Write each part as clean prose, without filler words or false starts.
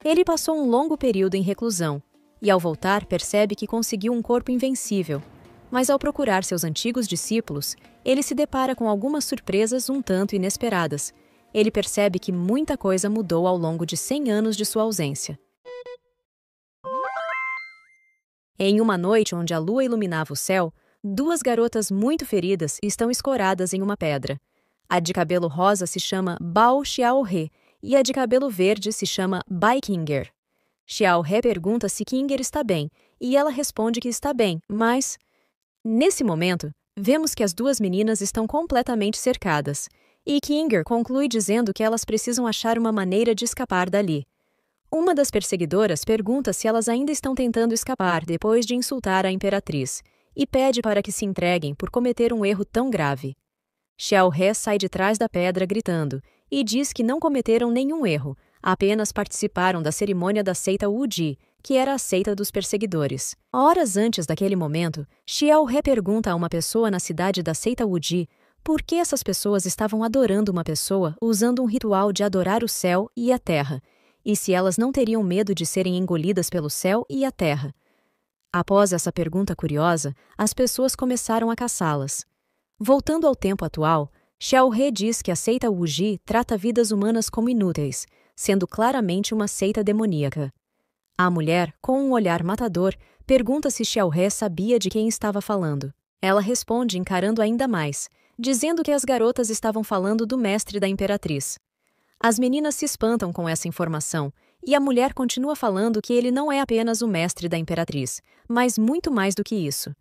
Ele passou um longo período em reclusão, e ao voltar percebe que conseguiu um corpo invencível. Mas ao procurar seus antigos discípulos, ele se depara com algumas surpresas um tanto inesperadas. Ele percebe que muita coisa mudou ao longo de 100 anos de sua ausência. Em uma noite onde a lua iluminava o céu, duas garotas muito feridas estão escoradas em uma pedra. A de cabelo rosa se chama Bao Xiaohe e a de cabelo verde se chama Bai Qinger. Xiaohe pergunta se Qinger está bem, e ela responde que está bem, mas... Nesse momento, vemos que as duas meninas estão completamente cercadas, e Qinger conclui dizendo que elas precisam achar uma maneira de escapar dali. Uma das perseguidoras pergunta se elas ainda estão tentando escapar depois de insultar a imperatriz, e pede para que se entreguem por cometer um erro tão grave. Xiaohe sai de trás da pedra gritando, e diz que não cometeram nenhum erro, apenas participaram da cerimônia da seita Wuji, que era a seita dos perseguidores. Horas antes daquele momento, Xiaohe pergunta a uma pessoa na cidade da seita Wuji por que essas pessoas estavam adorando uma pessoa usando um ritual de adorar o céu e a terra, e se elas não teriam medo de serem engolidas pelo céu e a terra. Após essa pergunta curiosa, as pessoas começaram a caçá-las. Voltando ao tempo atual, Xiaohe diz que a seita Wuji trata vidas humanas como inúteis, sendo claramente uma seita demoníaca. A mulher, com um olhar matador, pergunta se Xiaohe sabia de quem estava falando. Ela responde encarando ainda mais, dizendo que as garotas estavam falando do mestre da imperatriz. As meninas se espantam com essa informação, e a mulher continua falando que ele não é apenas o mestre da imperatriz, mas muito mais do que isso.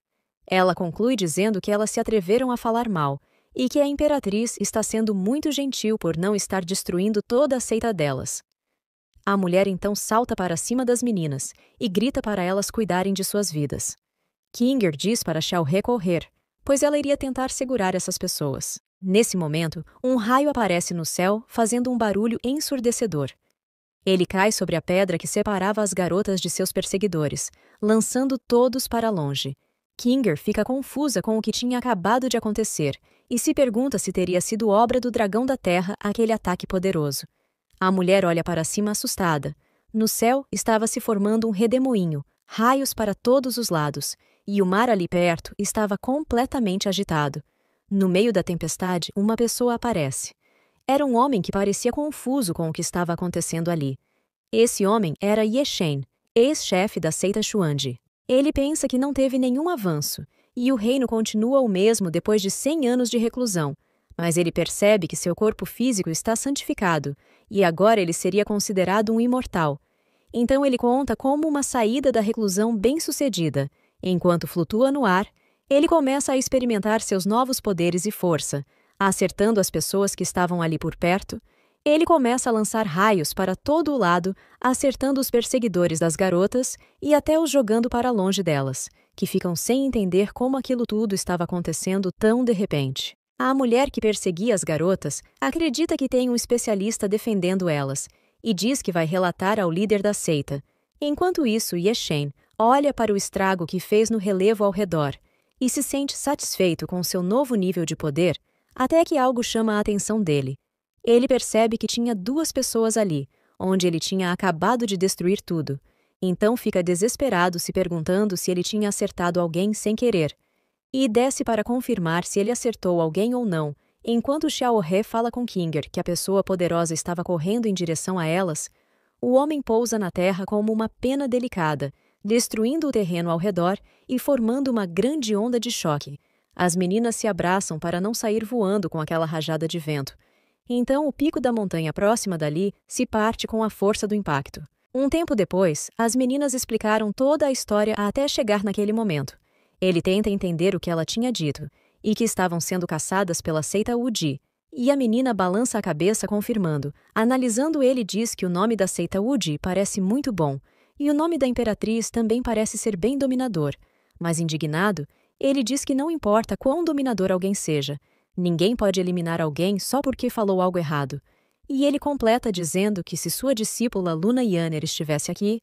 Ela conclui dizendo que elas se atreveram a falar mal, e que a imperatriz está sendo muito gentil por não estar destruindo toda a seita delas. A mulher então salta para cima das meninas e grita para elas cuidarem de suas vidas. Qinger diz para Xiaohe correr, pois ela iria tentar segurar essas pessoas. Nesse momento, um raio aparece no céu, fazendo um barulho ensurdecedor. Ele cai sobre a pedra que separava as garotas de seus perseguidores, lançando todos para longe. Qinger fica confusa com o que tinha acabado de acontecer e se pergunta se teria sido obra do dragão da terra aquele ataque poderoso. A mulher olha para cima assustada. No céu estava se formando um redemoinho, raios para todos os lados, e o mar ali perto estava completamente agitado. No meio da tempestade, uma pessoa aparece. Era um homem que parecia confuso com o que estava acontecendo ali. Esse homem era Ye Shen, ex-chefe da seita Xuanji. Ele pensa que não teve nenhum avanço, e o reino continua o mesmo depois de 100 anos de reclusão, mas ele percebe que seu corpo físico está santificado, e agora ele seria considerado um imortal. Então ele conta como uma saída da reclusão bem-sucedida. Enquanto flutua no ar, ele começa a experimentar seus novos poderes e força. Acertando as pessoas que estavam ali por perto, ele começa a lançar raios para todo o lado, acertando os perseguidores das garotas e até os jogando para longe delas, que ficam sem entender como aquilo tudo estava acontecendo tão de repente. A mulher que perseguia as garotas acredita que tem um especialista defendendo elas e diz que vai relatar ao líder da seita. Enquanto isso, Ye Shen olha para o estrago que fez no relevo ao redor e se sente satisfeito com seu novo nível de poder, até que algo chama a atenção dele. Ele percebe que tinha duas pessoas ali, onde ele tinha acabado de destruir tudo. Então fica desesperado se perguntando se ele tinha acertado alguém sem querer. E desce para confirmar se ele acertou alguém ou não, enquanto Xiaohe fala com Qinger que a pessoa poderosa estava correndo em direção a elas. O homem pousa na terra como uma pena delicada, destruindo o terreno ao redor e formando uma grande onda de choque. As meninas se abraçam para não sair voando com aquela rajada de vento. Então o pico da montanha próxima dali se parte com a força do impacto. Um tempo depois, as meninas explicaram toda a história até chegar naquele momento. Ele tenta entender o que ela tinha dito, e que estavam sendo caçadas pela seita Wuji, e a menina balança a cabeça confirmando. Analisando, ele diz que o nome da seita Wuji parece muito bom, e o nome da imperatriz também parece ser bem dominador. Mas indignado, ele diz que não importa quão dominador alguém seja, ninguém pode eliminar alguém só porque falou algo errado. E ele completa dizendo que se sua discípula Luna Yanner estivesse aqui,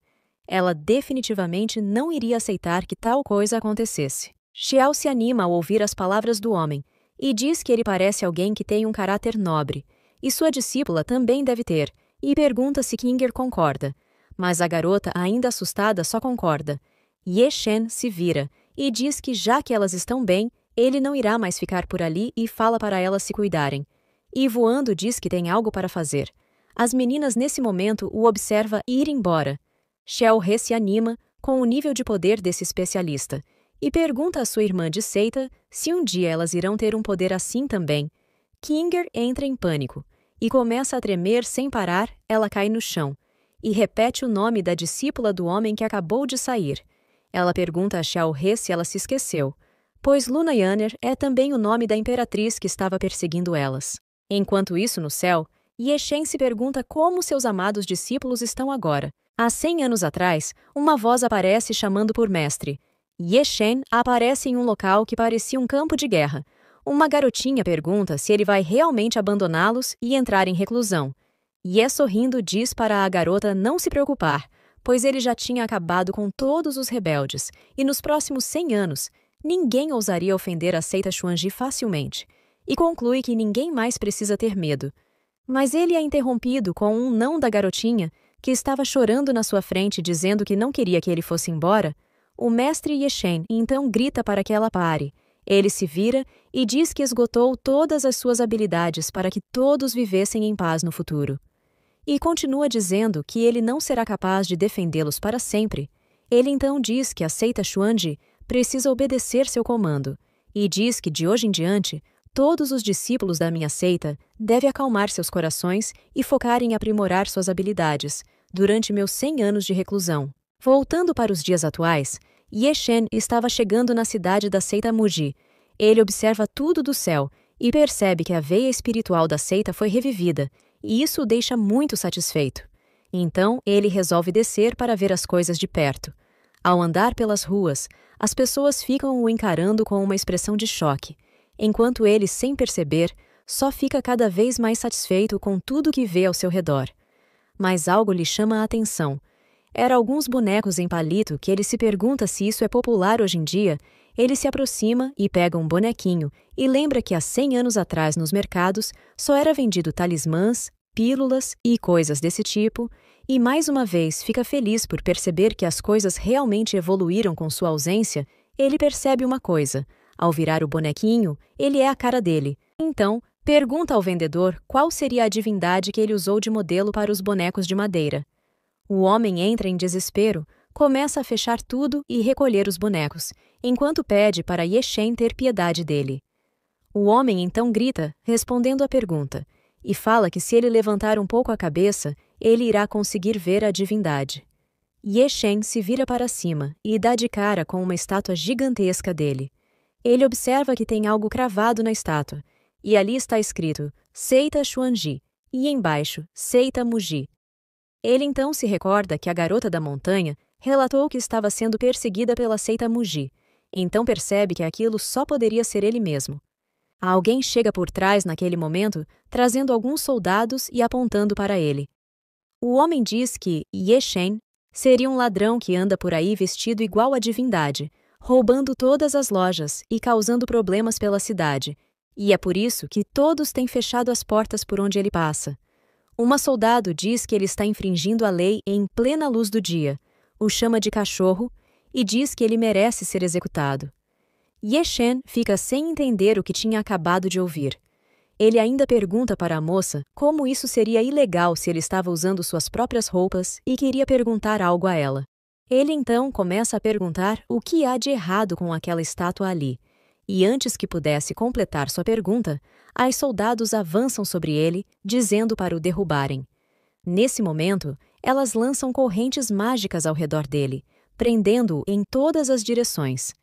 ela definitivamente não iria aceitar que tal coisa acontecesse. Xiao se anima ao ouvir as palavras do homem e diz que ele parece alguém que tem um caráter nobre, e sua discípula também deve ter, e pergunta se Qinger concorda. Mas a garota, ainda assustada, só concorda. Ye-Shen se vira e diz que já que elas estão bem, ele não irá mais ficar por ali e fala para elas se cuidarem. E voando diz que tem algo para fazer. As meninas nesse momento o observam ir embora. Xiao-He se anima com o nível de poder desse especialista e pergunta à sua irmã de seita se um dia elas irão ter um poder assim também. Kinger entra em pânico e começa a tremer sem parar. Ela cai no chão e repete o nome da discípula do homem que acabou de sair. Ela pergunta a Xiao-He se ela se esqueceu, pois Luna Yanner é também o nome da imperatriz que estava perseguindo elas. Enquanto isso, no céu, Ye-Shen se pergunta como seus amados discípulos estão agora. Há 100 anos atrás, uma voz aparece chamando por mestre. Ye-Shen aparece em um local que parecia um campo de guerra. Uma garotinha pergunta se ele vai realmente abandoná-los e entrar em reclusão. Ye, sorrindo, diz para a garota não se preocupar, pois ele já tinha acabado com todos os rebeldes, e nos próximos 100 anos, ninguém ousaria ofender a seita Xuanji facilmente, e conclui que ninguém mais precisa ter medo. Mas ele é interrompido com um não da garotinha, que estava chorando na sua frente dizendo que não queria que ele fosse embora. O mestre Ye-Shen então grita para que ela pare. Ele se vira e diz que esgotou todas as suas habilidades para que todos vivessem em paz no futuro. E continua dizendo que ele não será capaz de defendê-los para sempre. Ele então diz que a seita Xuanji precisa obedecer seu comando, e diz que de hoje em diante, todos os discípulos da minha seita devem acalmar seus corações e focar em aprimorar suas habilidades durante meus 100 anos de reclusão. Voltando para os dias atuais, Ye-Shen estava chegando na cidade da seita Muji. Ele observa tudo do céu e percebe que a veia espiritual da seita foi revivida, e isso o deixa muito satisfeito. Então, ele resolve descer para ver as coisas de perto. Ao andar pelas ruas, as pessoas ficam o encarando com uma expressão de choque, enquanto ele, sem perceber, só fica cada vez mais satisfeito com tudo que vê ao seu redor. Mas algo lhe chama a atenção. Eram alguns bonecos em palito que ele se pergunta se isso é popular hoje em dia. Ele se aproxima e pega um bonequinho e lembra que há 100 anos atrás nos mercados só era vendido talismãs, pílulas e coisas desse tipo, e mais uma vez fica feliz por perceber que as coisas realmente evoluíram com sua ausência. Ele percebe uma coisa: ao virar o bonequinho, ele é a cara dele. Então, pergunta ao vendedor qual seria a divindade que ele usou de modelo para os bonecos de madeira. O homem entra em desespero, começa a fechar tudo e recolher os bonecos, enquanto pede para Ye-Shen ter piedade dele. O homem então grita, respondendo à pergunta, e fala que se ele levantar um pouco a cabeça, ele irá conseguir ver a divindade. Ye-Shen se vira para cima e dá de cara com uma estátua gigantesca dele. Ele observa que tem algo cravado na estátua, e ali está escrito Seita Xuanji, e embaixo Seita Muji. Ele então se recorda que a garota da montanha relatou que estava sendo perseguida pela seita Muji, então percebe que aquilo só poderia ser ele mesmo. Alguém chega por trás naquele momento, trazendo alguns soldados e apontando para ele. O homem diz que Ye-Shen seria um ladrão que anda por aí vestido igual à divindade, roubando todas as lojas e causando problemas pela cidade, e é por isso que todos têm fechado as portas por onde ele passa. Uma soldado diz que ele está infringindo a lei em plena luz do dia, o chama de cachorro e diz que ele merece ser executado. Ye-Shen fica sem entender o que tinha acabado de ouvir. Ele ainda pergunta para a moça como isso seria ilegal se ele estava usando suas próprias roupas e queria perguntar algo a ela. Ele então começa a perguntar o que há de errado com aquela estátua ali. E antes que pudesse completar sua pergunta, as soldados avançam sobre ele, dizendo para o derrubarem. Nesse momento, elas lançam correntes mágicas ao redor dele, prendendo-o em todas as direções.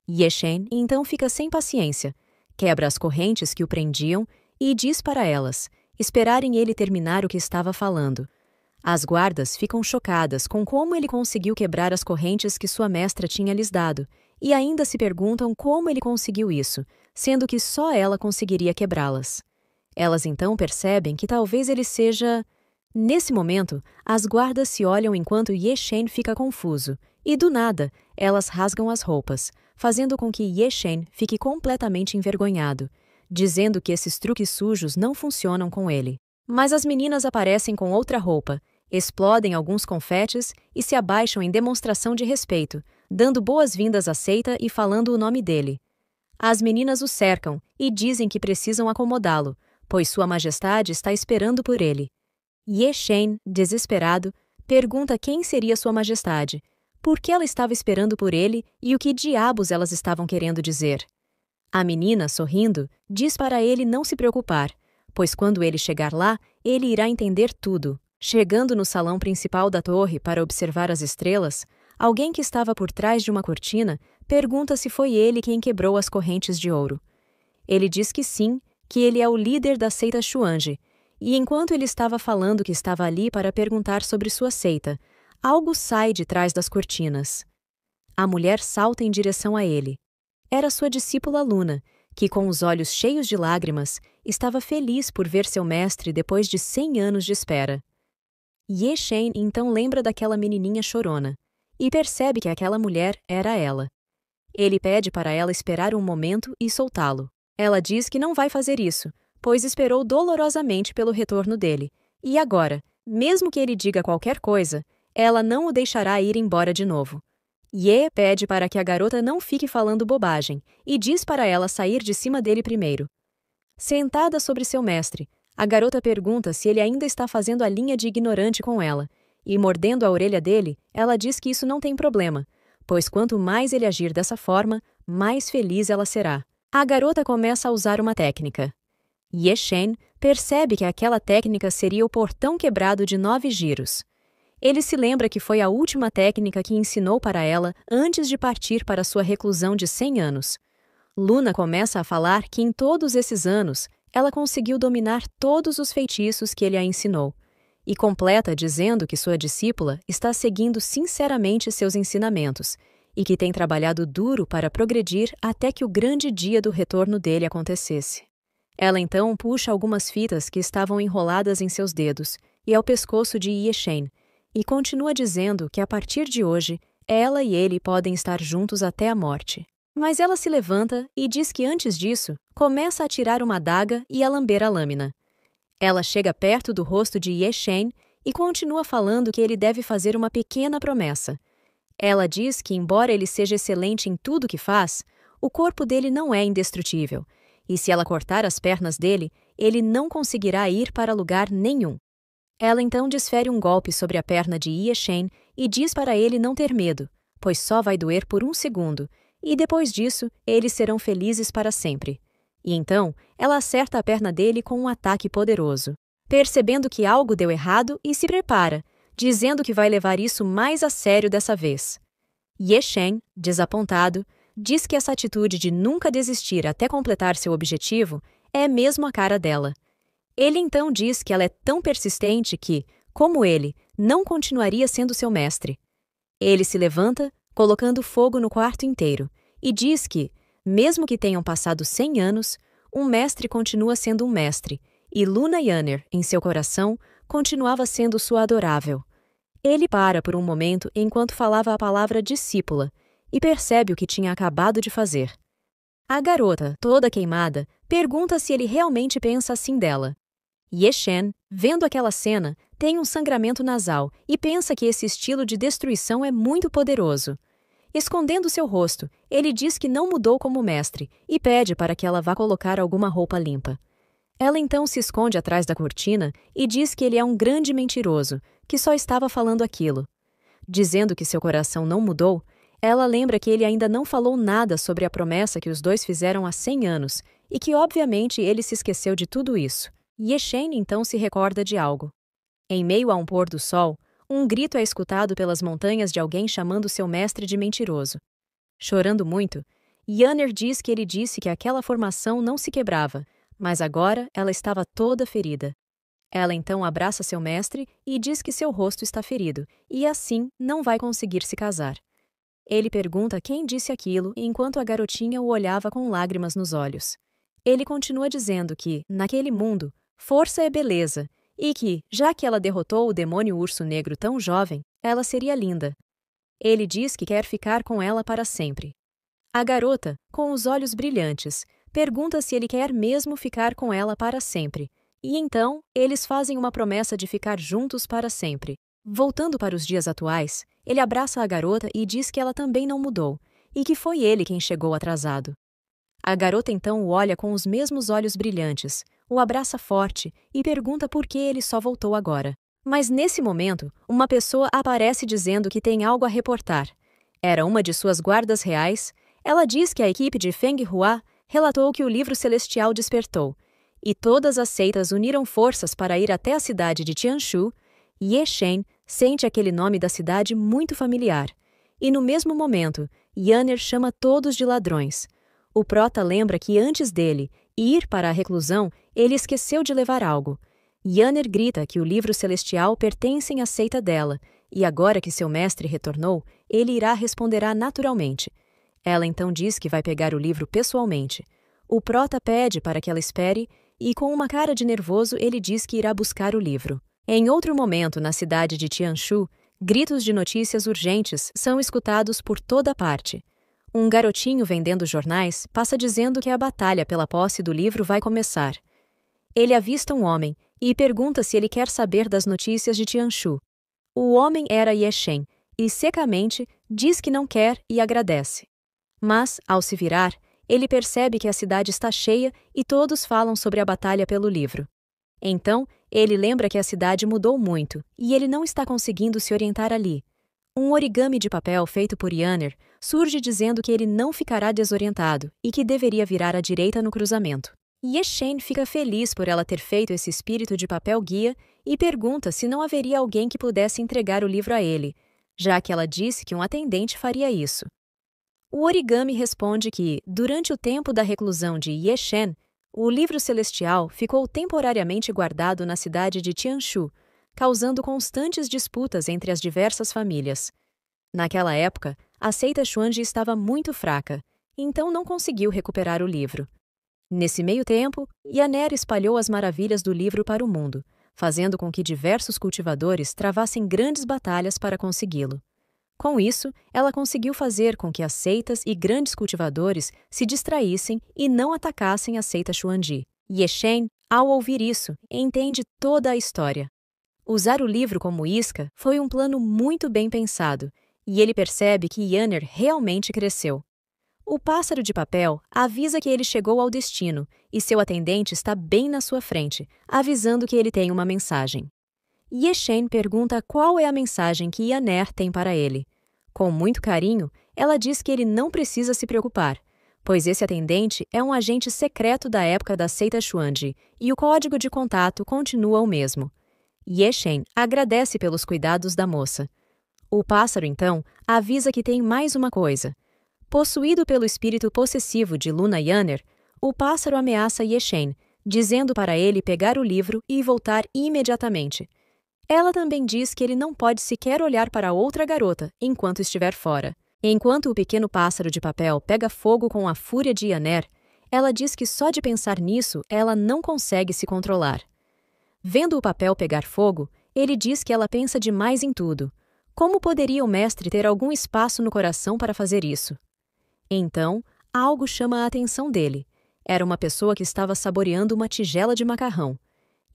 Ye-Shen então fica sem paciência, quebra as correntes que o prendiam e diz para elas esperarem ele terminar o que estava falando. As guardas ficam chocadas com como ele conseguiu quebrar as correntes que sua mestra tinha lhes dado, e ainda se perguntam como ele conseguiu isso, sendo que só ela conseguiria quebrá-las. Elas então percebem que talvez ele seja... Nesse momento, as guardas se olham enquanto Ye-Shen fica confuso, e do nada, elas rasgam as roupas, fazendo com que Ye-Shen fique completamente envergonhado, dizendo que esses truques sujos não funcionam com ele. Mas as meninas aparecem com outra roupa, Explodem alguns confetes e se abaixam em demonstração de respeito, dando boas-vindas à seita e falando o nome dele. As meninas o cercam e dizem que precisam acomodá-lo, pois Sua Majestade está esperando por ele. Ye Shen, desesperado, pergunta quem seria Sua Majestade, por que ela estava esperando por ele e o que diabos elas estavam querendo dizer. A menina, sorrindo, diz para ele não se preocupar, pois quando ele chegar lá, ele irá entender tudo. Chegando no salão principal da torre para observar as estrelas, alguém que estava por trás de uma cortina pergunta se foi ele quem quebrou as correntes de ouro. Ele diz que sim, que ele é o líder da seita Xuange, e enquanto ele estava falando que estava ali para perguntar sobre sua seita, algo sai de trás das cortinas. A mulher salta em direção a ele. Era sua discípula Luna, que com os olhos cheios de lágrimas, estava feliz por ver seu mestre depois de 100 anos de espera. Ye Shen então lembra daquela menininha chorona, e percebe que aquela mulher era ela. Ele pede para ela esperar um momento e soltá-lo. Ela diz que não vai fazer isso, pois esperou dolorosamente pelo retorno dele, e agora, mesmo que ele diga qualquer coisa, ela não o deixará ir embora de novo. Ye pede para que a garota não fique falando bobagem, e diz para ela sair de cima dele primeiro. Sentada sobre seu mestre, a garota pergunta se ele ainda está fazendo a linha de ignorante com ela, e mordendo a orelha dele, ela diz que isso não tem problema, pois quanto mais ele agir dessa forma, mais feliz ela será. A garota começa a usar uma técnica. Ye Shen percebe que aquela técnica seria o portão quebrado de 9 giros. Ele se lembra que foi a última técnica que ensinou para ela antes de partir para sua reclusão de 100 anos. Luna começa a falar que em todos esses anos, ela conseguiu dominar todos os feitiços que ele a ensinou, e completa dizendo que sua discípula está seguindo sinceramente seus ensinamentos e que tem trabalhado duro para progredir até que o grande dia do retorno dele acontecesse. Ela então puxa algumas fitas que estavam enroladas em seus dedos e ao pescoço de Ye Shen, e continua dizendo que a partir de hoje, ela e ele podem estar juntos até a morte. Mas ela se levanta e diz que antes disso, começa a tirar uma adaga e a lamber a lâmina. Ela chega perto do rosto de Ye Shen e continua falando que ele deve fazer uma pequena promessa. Ela diz que, embora ele seja excelente em tudo que faz, o corpo dele não é indestrutível, e se ela cortar as pernas dele, ele não conseguirá ir para lugar nenhum. Ela então desfere um golpe sobre a perna de Ye Shen e diz para ele não ter medo, pois só vai doer por um segundo, e depois disso, eles serão felizes para sempre. E então, ela acerta a perna dele com um ataque poderoso, percebendo que algo deu errado e se prepara, dizendo que vai levar isso mais a sério dessa vez. Ye Shen, desapontado, diz que essa atitude de nunca desistir até completar seu objetivo é mesmo a cara dela. Ele então diz que ela é tão persistente que, como ele, não continuaria sendo seu mestre. Ele se levanta, colocando fogo no quarto inteiro, e diz que, mesmo que tenham passado 100 anos, um mestre continua sendo um mestre, e Luna Yanner, em seu coração, continuava sendo sua adorável. Ele para por um momento enquanto falava a palavra discípula, e percebe o que tinha acabado de fazer. A garota, toda queimada, pergunta se ele realmente pensa assim dela. Ye Shen, vendo aquela cena, tem um sangramento nasal e pensa que esse estilo de destruição é muito poderoso. Escondendo seu rosto, ele diz que não mudou como mestre e pede para que ela vá colocar alguma roupa limpa. Ela então se esconde atrás da cortina e diz que ele é um grande mentiroso, que só estava falando aquilo. Dizendo que seu coração não mudou, ela lembra que ele ainda não falou nada sobre a promessa que os dois fizeram há 100 anos e que, obviamente, ele se esqueceu de tudo isso. Ye Shen então se recorda de algo. Em meio a um pôr do sol, um grito é escutado pelas montanhas de alguém chamando seu mestre de mentiroso. Chorando muito, Yanner diz que ele disse que aquela formação não se quebrava, mas agora ela estava toda ferida. Ela então abraça seu mestre e diz que seu rosto está ferido, e assim não vai conseguir se casar. Ele pergunta quem disse aquilo enquanto a garotinha o olhava com lágrimas nos olhos. Ele continua dizendo que, naquele mundo, força é beleza, e que, já que ela derrotou o demônio urso negro tão jovem, ela seria linda. Ele diz que quer ficar com ela para sempre. A garota, com os olhos brilhantes, pergunta se ele quer mesmo ficar com ela para sempre, E então, eles fazem uma promessa de ficar juntos para sempre. Voltando para os dias atuais, ele abraça a garota e diz que ela também não mudou, e que foi ele quem chegou atrasado. A garota então o olha com os mesmos olhos brilhantes, o abraça forte e pergunta por que ele só voltou agora. Mas nesse momento, uma pessoa aparece dizendo que tem algo a reportar. Era uma de suas guardas reais. Ela diz que a equipe de Feng Hua relatou que o livro celestial despertou, e todas as seitas uniram forças para ir até a cidade de Tianshu. Ye Shen sente aquele nome da cidade muito familiar. E no mesmo momento, Yanner chama todos de ladrões. O prota lembra que antes dele ir para a reclusão, ele esqueceu de levar algo. Yanner grita que o livro celestial pertence à seita dela, e agora que seu mestre retornou, ele irá responderá naturalmente. Ela então diz que vai pegar o livro pessoalmente. O prota pede para que ela espere, e com uma cara de nervoso ele diz que irá buscar o livro. Em outro momento, na cidade de Tianshu, gritos de notícias urgentes são escutados por toda parte. Um garotinho vendendo jornais passa dizendo que a batalha pela posse do livro vai começar. Ele avista um homem e pergunta se ele quer saber das notícias de Tianshu. O homem era Ye Shen e, secamente, diz que não quer e agradece. Mas, ao se virar, ele percebe que a cidade está cheia e todos falam sobre a batalha pelo livro. Então, ele lembra que a cidade mudou muito e ele não está conseguindo se orientar ali. Um origami de papel feito por Yanner surge dizendo que ele não ficará desorientado e que deveria virar à direita no cruzamento. Ye Shen fica feliz por ela ter feito esse espírito de papel guia e pergunta se não haveria alguém que pudesse entregar o livro a ele, já que ela disse que um atendente faria isso. O origami responde que, durante o tempo da reclusão de Ye Shen, o livro celestial ficou temporariamente guardado na cidade de Tianshu, causando constantes disputas entre as diversas famílias. Naquela época, a seita Xuanji estava muito fraca, então não conseguiu recuperar o livro. Nesse meio tempo, Yanner espalhou as maravilhas do livro para o mundo, fazendo com que diversos cultivadores travassem grandes batalhas para consegui-lo. Com isso, ela conseguiu fazer com que as seitas e grandes cultivadores se distraíssem e não atacassem a seita Xuanji. Ye Shen, ao ouvir isso, entende toda a história. Usar o livro como isca foi um plano muito bem pensado, e ele percebe que Yanner realmente cresceu. O pássaro de papel avisa que ele chegou ao destino e seu atendente está bem na sua frente, avisando que ele tem uma mensagem. Ye Shen pergunta qual é a mensagem que Yanner tem para ele. Com muito carinho, ela diz que ele não precisa se preocupar, pois esse atendente é um agente secreto da época da seita Xuanji e o código de contato continua o mesmo. Ye Shen agradece pelos cuidados da moça. O pássaro, então, avisa que tem mais uma coisa. Possuído pelo espírito possessivo de Luna Yanner, o pássaro ameaça Ye Shen, dizendo para ele pegar o livro e voltar imediatamente. Ela também diz que ele não pode sequer olhar para outra garota enquanto estiver fora. Enquanto o pequeno pássaro de papel pega fogo com a fúria de Yanner, ela diz que só de pensar nisso ela não consegue se controlar. Vendo o papel pegar fogo, ele diz que ela pensa demais em tudo. Como poderia o mestre ter algum espaço no coração para fazer isso? Então, algo chama a atenção dele. Era uma pessoa que estava saboreando uma tigela de macarrão.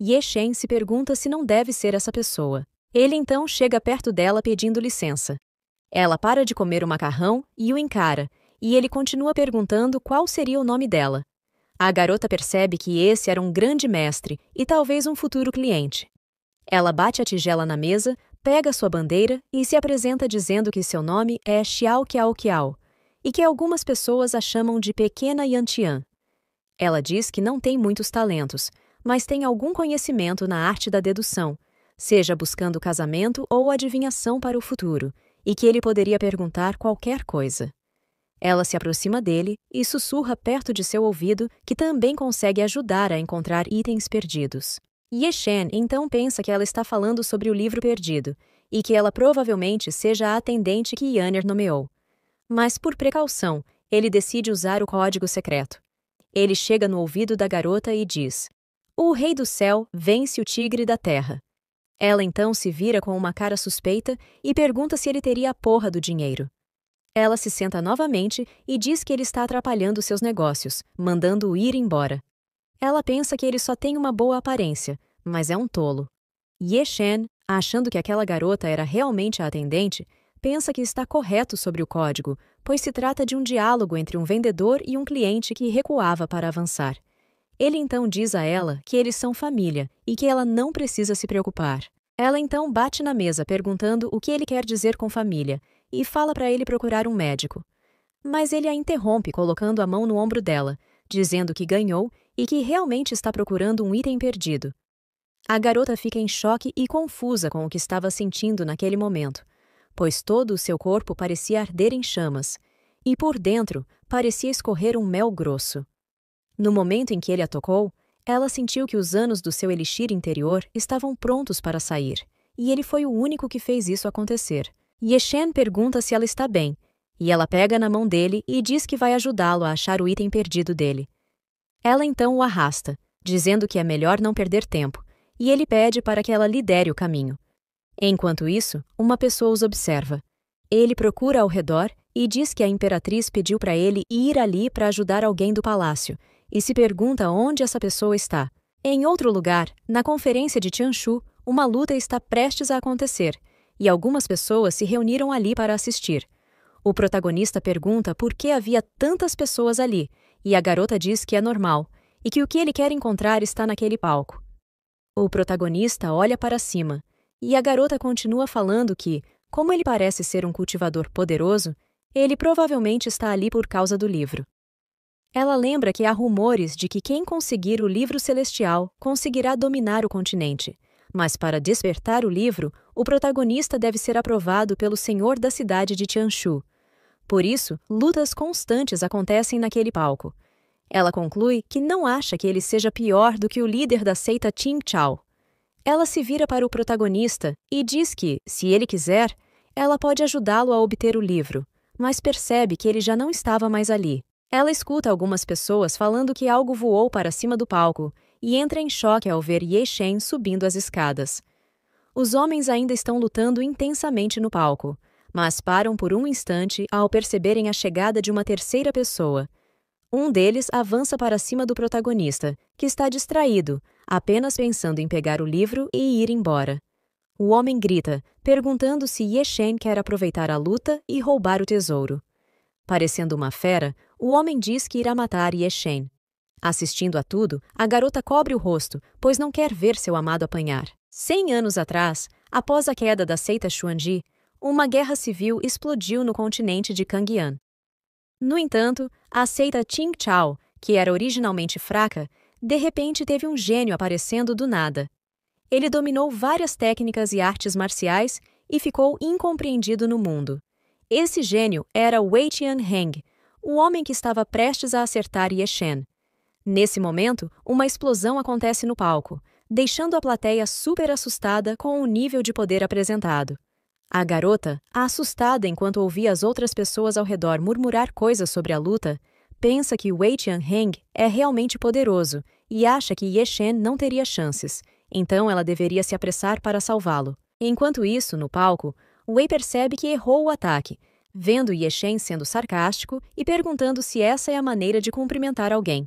Ye Shen se pergunta se não deve ser essa pessoa. Ele então chega perto dela pedindo licença. Ela para de comer o macarrão e o encara, e ele continua perguntando qual seria o nome dela. A garota percebe que esse era um grande mestre e talvez um futuro cliente. Ela bate a tigela na mesa, pega sua bandeira e se apresenta dizendo que seu nome é Xiao Qiao Qiao e que algumas pessoas a chamam de Pequena Yantian. Ela diz que não tem muitos talentos, mas tem algum conhecimento na arte da dedução, seja buscando casamento ou adivinhação para o futuro, e que ele poderia perguntar qualquer coisa. Ela se aproxima dele e sussurra perto de seu ouvido que também consegue ajudar a encontrar itens perdidos. Ye Shen então pensa que ela está falando sobre o livro perdido e que ela provavelmente seja a atendente que Yanner nomeou. Mas, por precaução, ele decide usar o código secreto. Ele chega no ouvido da garota e diz: "O rei do céu vence o tigre da terra." Ela então se vira com uma cara suspeita e pergunta se ele teria a porra do dinheiro. Ela se senta novamente e diz que ele está atrapalhando seus negócios, mandando-o ir embora. Ela pensa que ele só tem uma boa aparência, mas é um tolo. Ye Shen, achando que aquela garota era realmente a atendente, pensa que está correto sobre o código, pois se trata de um diálogo entre um vendedor e um cliente que recuava para avançar. Ele então diz a ela que eles são família e que ela não precisa se preocupar. Ela então bate na mesa perguntando o que ele quer dizer com família e fala para ele procurar um médico. Mas ele a interrompe colocando a mão no ombro dela, dizendo que ganhou e que realmente está procurando um item perdido. A garota fica em choque e confusa com o que estava sentindo naquele momento, pois todo o seu corpo parecia arder em chamas, e por dentro parecia escorrer um mel grosso. No momento em que ele a tocou, ela sentiu que os anos do seu elixir interior estavam prontos para sair, e ele foi o único que fez isso acontecer. Ye Shen pergunta se ela está bem, e ela pega na mão dele e diz que vai ajudá-lo a achar o item perdido dele. Ela então o arrasta, dizendo que é melhor não perder tempo, e ele pede para que ela lidere o caminho. Enquanto isso, uma pessoa os observa. Ele procura ao redor e diz que a imperatriz pediu para ele ir ali para ajudar alguém do palácio, e se pergunta onde essa pessoa está. Em outro lugar, na conferência de Tianshu, uma luta está prestes a acontecer, e algumas pessoas se reuniram ali para assistir. O protagonista pergunta por que havia tantas pessoas ali, e a garota diz que é normal, e que o que ele quer encontrar está naquele palco. O protagonista olha para cima, e a garota continua falando que, como ele parece ser um cultivador poderoso, ele provavelmente está ali por causa do livro. Ela lembra que há rumores de que quem conseguir o livro celestial conseguirá dominar o continente, mas para despertar o livro, o protagonista deve ser aprovado pelo senhor da cidade de Tianshu. Por isso, lutas constantes acontecem naquele palco. Ela conclui que não acha que ele seja pior do que o líder da seita Qing Chao. Ela se vira para o protagonista e diz que, se ele quiser, ela pode ajudá-lo a obter o livro, mas percebe que ele já não estava mais ali. Ela escuta algumas pessoas falando que algo voou para cima do palco e entra em choque ao ver Ye Shen subindo as escadas. Os homens ainda estão lutando intensamente no palco, mas param por um instante ao perceberem a chegada de uma terceira pessoa. Um deles avança para cima do protagonista, que está distraído, apenas pensando em pegar o livro e ir embora. O homem grita, perguntando se Ye Shen quer aproveitar a luta e roubar o tesouro. Parecendo uma fera, o homem diz que irá matar Ye Shen. Assistindo a tudo, a garota cobre o rosto, pois não quer ver seu amado apanhar. 100 anos atrás, após a queda da seita Xuanji, uma guerra civil explodiu no continente de Kangyan. No entanto, a seita Qing Chao, que era originalmente fraca, de repente teve um gênio aparecendo do nada. Ele dominou várias técnicas e artes marciais e ficou incompreendido no mundo. Esse gênio era Wei Tianheng, o homem que estava prestes a acertar Ye Shen. Nesse momento, uma explosão acontece no palco, deixando a plateia super assustada com o nível de poder apresentado. A garota, assustada enquanto ouvia as outras pessoas ao redor murmurar coisas sobre a luta, pensa que Wei Tianheng é realmente poderoso e acha que Ye Shen não teria chances, então ela deveria se apressar para salvá-lo. Enquanto isso, no palco, Wei percebe que errou o ataque, vendo Ye Shen sendo sarcástico e perguntando se essa é a maneira de cumprimentar alguém.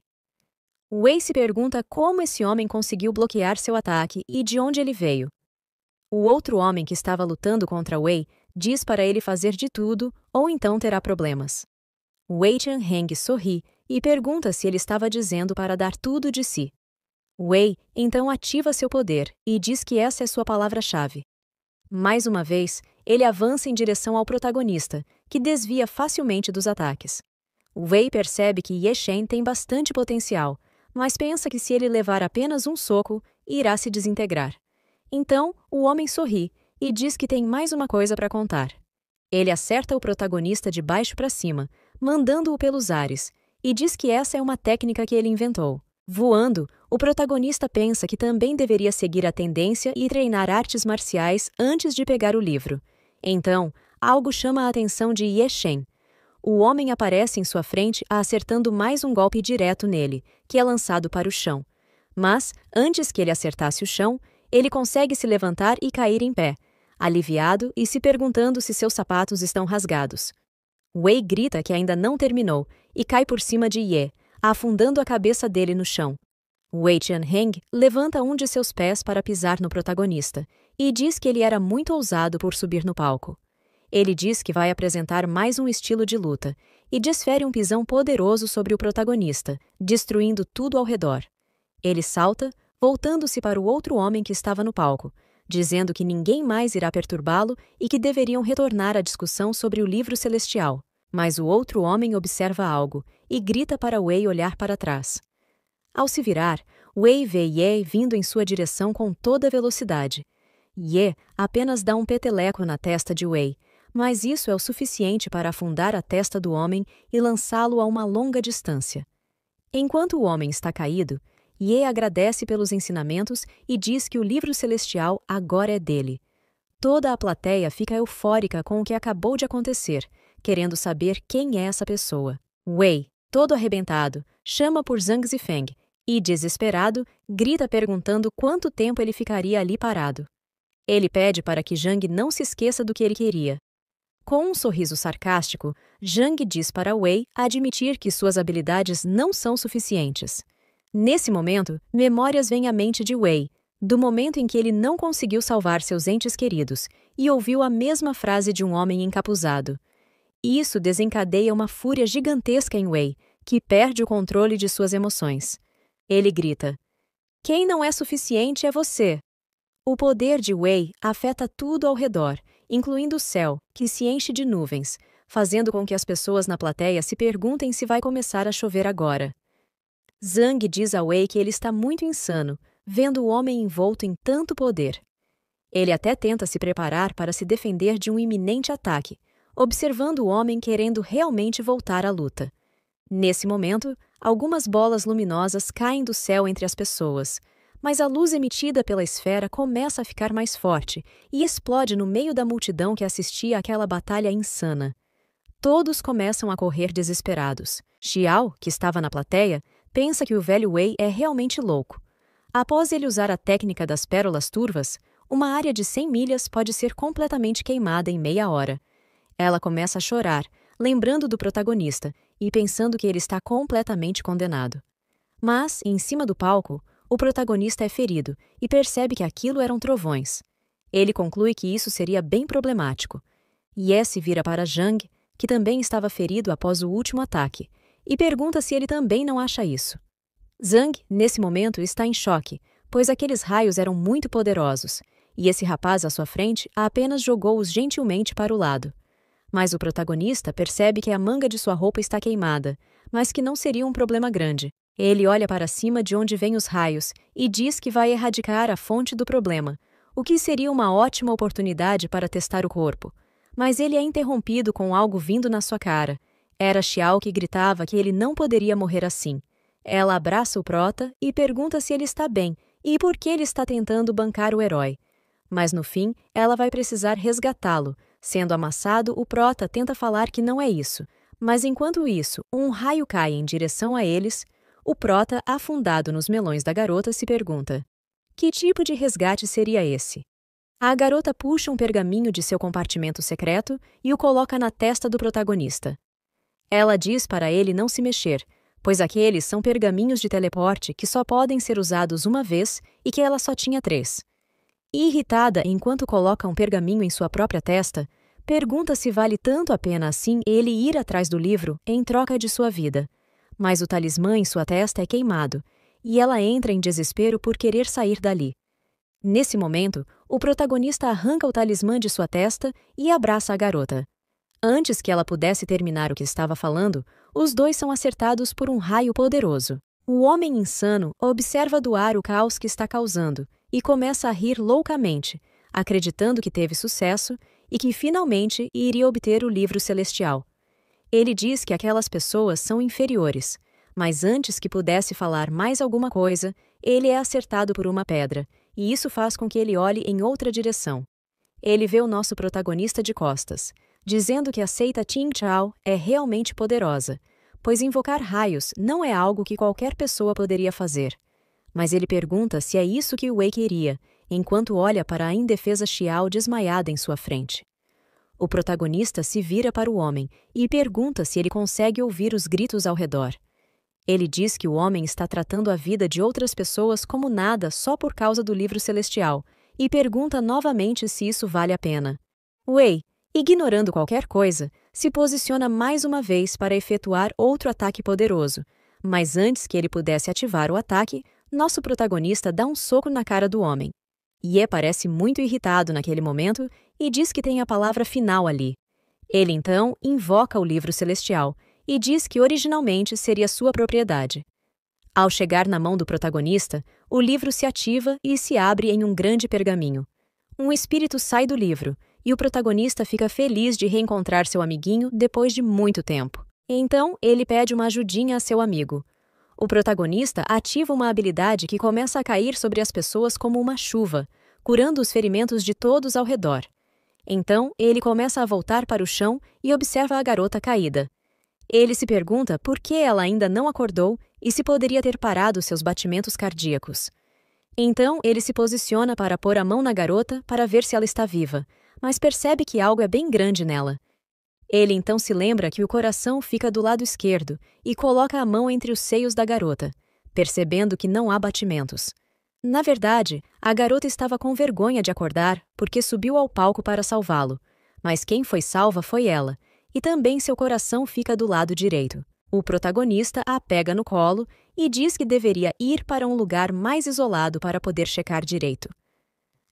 Wei se pergunta como esse homem conseguiu bloquear seu ataque e de onde ele veio. O outro homem que estava lutando contra Wei diz para ele fazer de tudo ou então terá problemas. Wei Tianheng sorri e pergunta se ele estava dizendo para dar tudo de si. Wei então ativa seu poder e diz que essa é sua palavra-chave. Mais uma vez, ele avança em direção ao protagonista, que desvia facilmente dos ataques. Wei percebe que Ye Shen tem bastante potencial, mas pensa que se ele levar apenas um soco, irá se desintegrar. Então, o homem sorri e diz que tem mais uma coisa para contar. Ele acerta o protagonista de baixo para cima, mandando-o pelos ares, e diz que essa é uma técnica que ele inventou. Voando, o protagonista pensa que também deveria seguir a tendência e treinar artes marciais antes de pegar o livro. Então, algo chama a atenção de Ye Shen. O homem aparece em sua frente acertando mais um golpe direto nele, que é lançado para o chão. Mas, antes que ele acertasse o chão, ele consegue se levantar e cair em pé, aliviado e se perguntando se seus sapatos estão rasgados. Wei grita que ainda não terminou e cai por cima de Ye, afundando a cabeça dele no chão. Wei Tianheng levanta um de seus pés para pisar no protagonista e diz que ele era muito ousado por subir no palco. Ele diz que vai apresentar mais um estilo de luta e desfere um pisão poderoso sobre o protagonista, destruindo tudo ao redor. Ele salta, voltando-se para o outro homem que estava no palco, dizendo que ninguém mais irá perturbá-lo e que deveriam retornar à discussão sobre o livro celestial. Mas o outro homem observa algo e grita para Wei olhar para trás. Ao se virar, Wei vê Ye vindo em sua direção com toda velocidade. Ye apenas dá um peteleco na testa de Wei, mas isso é o suficiente para afundar a testa do homem e lançá-lo a uma longa distância. Enquanto o homem está caído, Ye agradece pelos ensinamentos e diz que o livro celestial agora é dele. Toda a plateia fica eufórica com o que acabou de acontecer, querendo saber quem é essa pessoa. Wei, todo arrebentado, chama por Zhang Zifeng e, desesperado, grita perguntando quanto tempo ele ficaria ali parado. Ele pede para que Zhang não se esqueça do que ele queria. Com um sorriso sarcástico, Zhang diz para Wei admitir que suas habilidades não são suficientes. Nesse momento, memórias vêm à mente de Wei, do momento em que ele não conseguiu salvar seus entes queridos e ouviu a mesma frase de um homem encapuzado. Isso desencadeia uma fúria gigantesca em Wei, que perde o controle de suas emoções. Ele grita: "Quem não é suficiente é você!" O poder de Wei afeta tudo ao redor, incluindo o céu, que se enche de nuvens, fazendo com que as pessoas na plateia se perguntem se vai começar a chover agora. Zhang diz a Wei que ele está muito insano, vendo o homem envolto em tanto poder. Ele até tenta se preparar para se defender de um iminente ataque, observando o homem querendo realmente voltar à luta. Nesse momento, algumas bolas luminosas caem do céu entre as pessoas, mas a luz emitida pela esfera começa a ficar mais forte e explode no meio da multidão que assistia àquela batalha insana. Todos começam a correr desesperados. Xiao, que estava na plateia, pensa que o velho Wei é realmente louco. Após ele usar a técnica das pérolas turvas, uma área de 100 milhas pode ser completamente queimada em meia hora. Ela começa a chorar, lembrando do protagonista e pensando que ele está completamente condenado. Mas, em cima do palco, o protagonista é ferido e percebe que aquilo eram trovões. Ele conclui que isso seria bem problemático. Ye se vira para Zhang, que também estava ferido após o último ataque, e pergunta se ele também não acha isso. Zhang, nesse momento, está em choque, pois aqueles raios eram muito poderosos, e esse rapaz à sua frente apenas jogou-os gentilmente para o lado. Mas o protagonista percebe que a manga de sua roupa está queimada, mas que não seria um problema grande. Ele olha para cima de onde vêm os raios e diz que vai erradicar a fonte do problema, o que seria uma ótima oportunidade para testar o corpo. Mas ele é interrompido com algo vindo na sua cara. Era Xiao que gritava que ele não poderia morrer assim. Ela abraça o prota e pergunta se ele está bem e por que ele está tentando bancar o herói. Mas no fim, ela vai precisar resgatá-lo. Sendo amassado, o prota tenta falar que não é isso. Mas enquanto isso, um raio cai em direção a eles. O prota, afundado nos melões da garota, se pergunta: que tipo de resgate seria esse? A garota puxa um pergaminho de seu compartimento secreto e o coloca na testa do protagonista. Ela diz para ele não se mexer, pois aqueles são pergaminhos de teleporte que só podem ser usados uma vez e que ela só tinha 3. Irritada enquanto coloca um pergaminho em sua própria testa, pergunta se vale tanto a pena assim ele ir atrás do livro em troca de sua vida. Mas o talismã em sua testa é queimado, e ela entra em desespero por querer sair dali. Nesse momento, o protagonista arranca o talismã de sua testa e abraça a garota. Antes que ela pudesse terminar o que estava falando, os dois são acertados por um raio poderoso. O homem insano observa do ar o caos que está causando e começa a rir loucamente, acreditando que teve sucesso e que finalmente iria obter o livro celestial. Ele diz que aquelas pessoas são inferiores, mas antes que pudesse falar mais alguma coisa, ele é acertado por uma pedra, e isso faz com que ele olhe em outra direção. Ele vê o nosso protagonista de costas, dizendo que a seita Ting Chao é realmente poderosa, pois invocar raios não é algo que qualquer pessoa poderia fazer. Mas ele pergunta se é isso que Wei queria, enquanto olha para a indefesa Xiao desmaiada em sua frente. O protagonista se vira para o homem e pergunta se ele consegue ouvir os gritos ao redor. Ele diz que o homem está tratando a vida de outras pessoas como nada só por causa do livro celestial e pergunta novamente se isso vale a pena. Wei, ignorando qualquer coisa, se posiciona mais uma vez para efetuar outro ataque poderoso, mas antes que ele pudesse ativar o ataque, nosso protagonista dá um soco na cara do homem. Ye parece muito irritado naquele momento e diz que tem a palavra final ali. Ele então invoca o livro celestial e diz que originalmente seria sua propriedade. Ao chegar na mão do protagonista, o livro se ativa e se abre em um grande pergaminho. Um espírito sai do livro e o protagonista fica feliz de reencontrar seu amiguinho depois de muito tempo. Então, ele pede uma ajudinha a seu amigo. O protagonista ativa uma habilidade que começa a cair sobre as pessoas como uma chuva, curando os ferimentos de todos ao redor. Então, ele começa a voltar para o chão e observa a garota caída. Ele se pergunta por que ela ainda não acordou e se poderia ter parado seus batimentos cardíacos. Então, ele se posiciona para pôr a mão na garota para ver se ela está viva, mas percebe que algo é bem grande nela. Ele então se lembra que o coração fica do lado esquerdo e coloca a mão entre os seios da garota, percebendo que não há batimentos. Na verdade, a garota estava com vergonha de acordar porque subiu ao palco para salvá-lo, mas quem foi salva foi ela, e também seu coração fica do lado direito. O protagonista a pega no colo e diz que deveria ir para um lugar mais isolado para poder checar direito.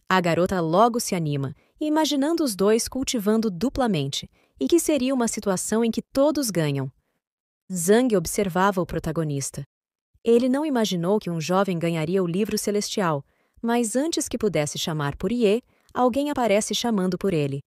A garota logo se anima, imaginando os dois cultivando duplamente, e que seria uma situação em que todos ganham. Zhang observava o protagonista. Ele não imaginou que um jovem ganharia o livro celestial, mas antes que pudesse chamar por Ye, alguém aparece chamando por ele.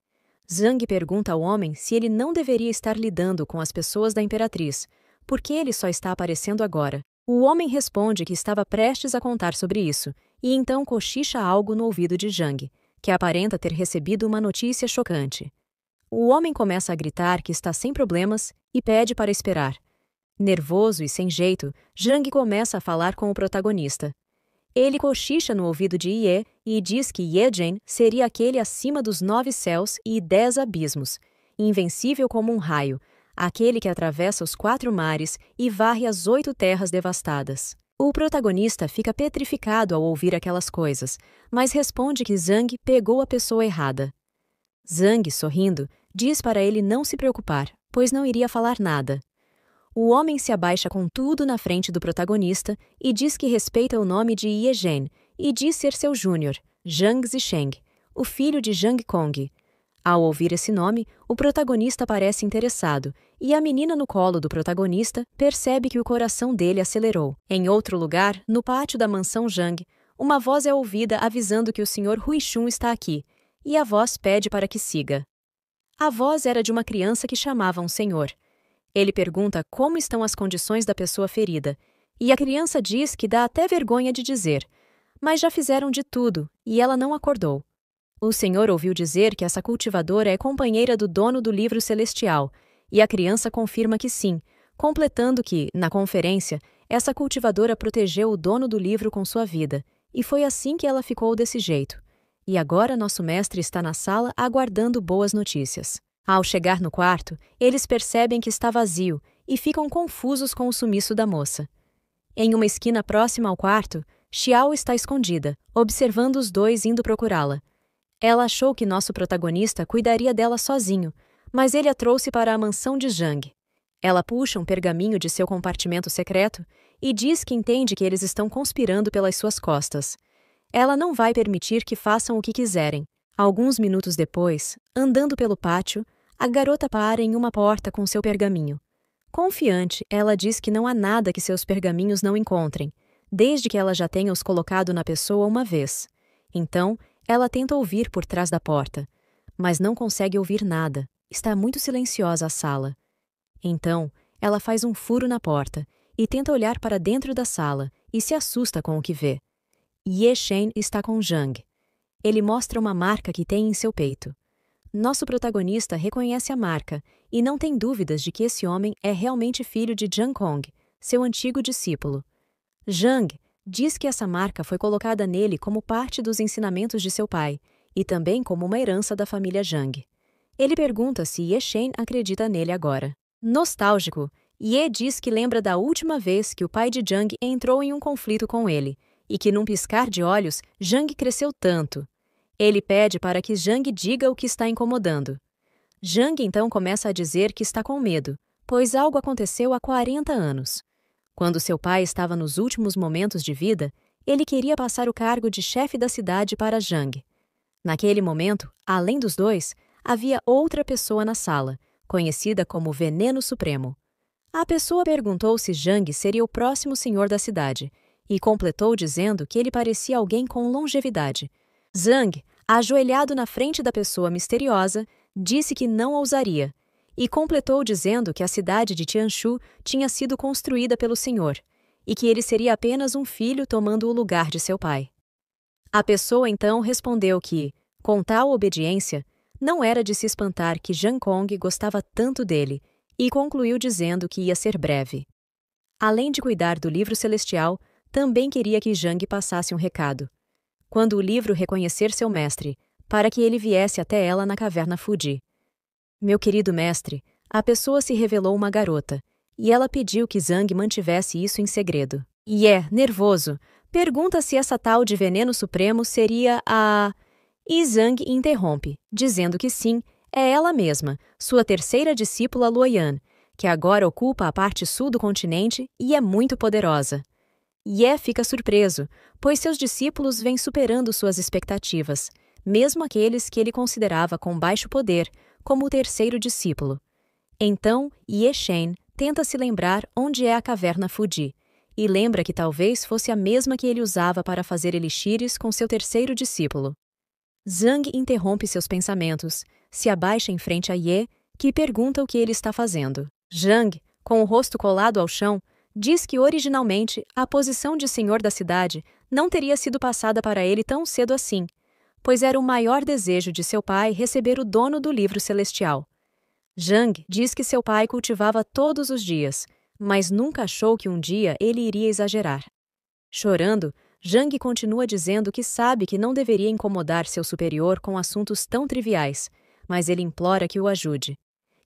Zhang pergunta ao homem se ele não deveria estar lidando com as pessoas da Imperatriz, porque ele só está aparecendo agora. O homem responde que estava prestes a contar sobre isso, e então cochicha algo no ouvido de Zhang, que aparenta ter recebido uma notícia chocante. O homem começa a gritar que está sem problemas e pede para esperar. Nervoso e sem jeito, Zhang começa a falar com o protagonista. Ele cochicha no ouvido de Ye e diz que Ye Zhen seria aquele acima dos 9 céus e 10 abismos, invencível como um raio, aquele que atravessa os 4 mares e varre as 8 terras devastadas. O protagonista fica petrificado ao ouvir aquelas coisas, mas responde que Zhang pegou a pessoa errada. Zhang, sorrindo, diz para ele não se preocupar, pois não iria falar nada. O homem se abaixa com tudo na frente do protagonista e diz que respeita o nome de Ye Zhen e diz ser seu júnior, Zhang Zisheng, o filho de Zhang Kong. Ao ouvir esse nome, o protagonista parece interessado e a menina no colo do protagonista percebe que o coração dele acelerou. Em outro lugar, no pátio da mansão Zhang, uma voz é ouvida avisando que o Sr. Huishun está aqui, e a voz pede para que siga. A voz era de uma criança que chamava um senhor. Ele pergunta como estão as condições da pessoa ferida, e a criança diz que dá até vergonha de dizer, mas já fizeram de tudo, e ela não acordou. O senhor ouviu dizer que essa cultivadora é companheira do dono do livro celestial, e a criança confirma que sim, completando que, na conferência, essa cultivadora protegeu o dono do livro com sua vida, e foi assim que ela ficou desse jeito. E agora nosso mestre está na sala aguardando boas notícias. Ao chegar no quarto, eles percebem que está vazio e ficam confusos com o sumiço da moça. Em uma esquina próxima ao quarto, Xiao está escondida, observando os dois indo procurá-la. Ela achou que nosso protagonista cuidaria dela sozinho, mas ele a trouxe para a mansão de Zhang. Ela puxa um pergaminho de seu compartimento secreto e diz que entende que eles estão conspirando pelas suas costas. Ela não vai permitir que façam o que quiserem. Alguns minutos depois, andando pelo pátio, a garota para em uma porta com seu pergaminho. Confiante, ela diz que não há nada que seus pergaminhos não encontrem, desde que ela já tenha os colocado na pessoa uma vez. Então, ela tenta ouvir por trás da porta, mas não consegue ouvir nada. Está muito silenciosa a sala. Então, ela faz um furo na porta e tenta olhar para dentro da sala e se assusta com o que vê. Ye Shen está com Zhang. Ele mostra uma marca que tem em seu peito. Nosso protagonista reconhece a marca e não tem dúvidas de que esse homem é realmente filho de Zhang Kong, seu antigo discípulo. Zhang diz que essa marca foi colocada nele como parte dos ensinamentos de seu pai e também como uma herança da família Zhang. Ele pergunta se Ye Shen acredita nele agora. Nostálgico, Ye diz que lembra da última vez que o pai de Jang entrou em um conflito com ele, e que num piscar de olhos, Jang cresceu tanto. Ele pede para que Jang diga o que está incomodando. Jang então começa a dizer que está com medo, pois algo aconteceu há 40 anos. Quando seu pai estava nos últimos momentos de vida, ele queria passar o cargo de chefe da cidade para Jang. Naquele momento, além dos dois, havia outra pessoa na sala, conhecida como Veneno Supremo. A pessoa perguntou se Jang seria o próximo senhor da cidade, e completou dizendo que ele parecia alguém com longevidade. Zhang, ajoelhado na frente da pessoa misteriosa, disse que não ousaria, e completou dizendo que a cidade de Tianshu tinha sido construída pelo senhor, e que ele seria apenas um filho tomando o lugar de seu pai. A pessoa então respondeu que, com tal obediência, não era de se espantar que Jang Kong gostava tanto dele, e concluiu dizendo que ia ser breve. Além de cuidar do livro celestial, também queria que Jang passasse um recado. Quando o livro reconhecer seu mestre, para que ele viesse até ela na caverna Fuji. Meu querido mestre, a pessoa se revelou uma garota, e ela pediu que Zhang mantivesse isso em segredo. E nervoso, pergunta se essa tal de Veneno Supremo seria a... E Zhang interrompe, dizendo que sim, é ela mesma, sua terceira discípula Luoyan, que agora ocupa a parte sul do continente e é muito poderosa. Ye fica surpreso, pois seus discípulos vêm superando suas expectativas, mesmo aqueles que ele considerava com baixo poder, como o terceiro discípulo. Então, Ye Shen tenta se lembrar onde é a caverna Fuji, e lembra que talvez fosse a mesma que ele usava para fazer elixires com seu terceiro discípulo. Zhang interrompe seus pensamentos, se abaixa em frente a Ye, que pergunta o que ele está fazendo. Zhang, com o rosto colado ao chão, diz que originalmente a posição de senhor da cidade não teria sido passada para ele tão cedo assim, pois era o maior desejo de seu pai receber o dono do livro celestial. Zhang diz que seu pai cultivava todos os dias, mas nunca achou que um dia ele iria exagerar. Chorando, Zhang continua dizendo que sabe que não deveria incomodar seu superior com assuntos tão triviais, mas ele implora que o ajude.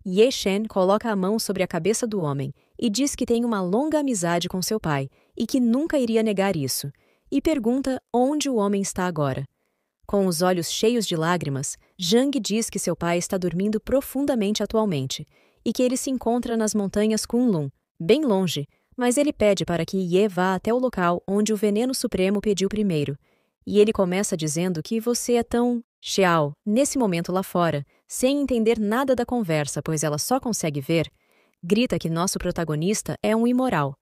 Ye Shen coloca a mão sobre a cabeça do homem e diz que tem uma longa amizade com seu pai e que nunca iria negar isso, e pergunta onde o homem está agora. Com os olhos cheios de lágrimas, Zhang diz que seu pai está dormindo profundamente atualmente e que ele se encontra nas montanhas Kunlun, bem longe, mas ele pede para que Ye vá até o local onde o Veneno Supremo pediu primeiro. E ele começa dizendo que você é tão... Xiao, nesse momento lá fora, sem entender nada da conversa, pois ela só consegue ver, grita que nosso protagonista é um imoral.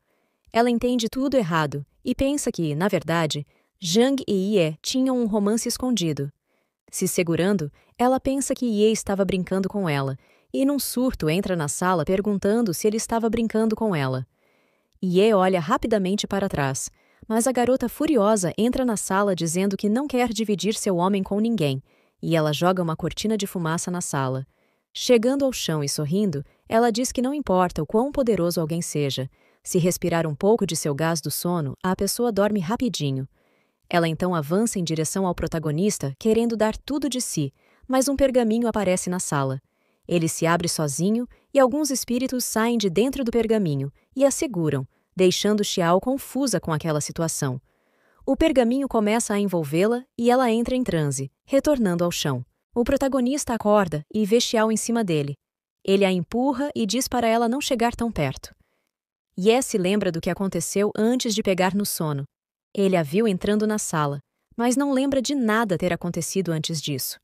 Ela entende tudo errado e pensa que, na verdade, Zhang e Ye tinham um romance escondido. Se segurando, ela pensa que Ye estava brincando com ela, e num surto entra na sala perguntando se ele estava brincando com ela. Ye olha rapidamente para trás, mas a garota furiosa entra na sala dizendo que não quer dividir seu homem com ninguém, e ela joga uma cortina de fumaça na sala. Chegando ao chão e sorrindo, ela diz que não importa o quão poderoso alguém seja, se respirar um pouco de seu gás do sono, a pessoa dorme rapidinho. Ela então avança em direção ao protagonista, querendo dar tudo de si, mas um pergaminho aparece na sala. Ele se abre sozinho e alguns espíritos saem de dentro do pergaminho e a seguram, deixando Xiao confusa com aquela situação. O pergaminho começa a envolvê-la e ela entra em transe, retornando ao chão. O protagonista acorda e vê Xiao em cima dele. Ele a empurra e diz para ela não chegar tão perto. Ye se lembra do que aconteceu antes de pegar no sono. Ele a viu entrando na sala, mas não lembra de nada ter acontecido antes disso.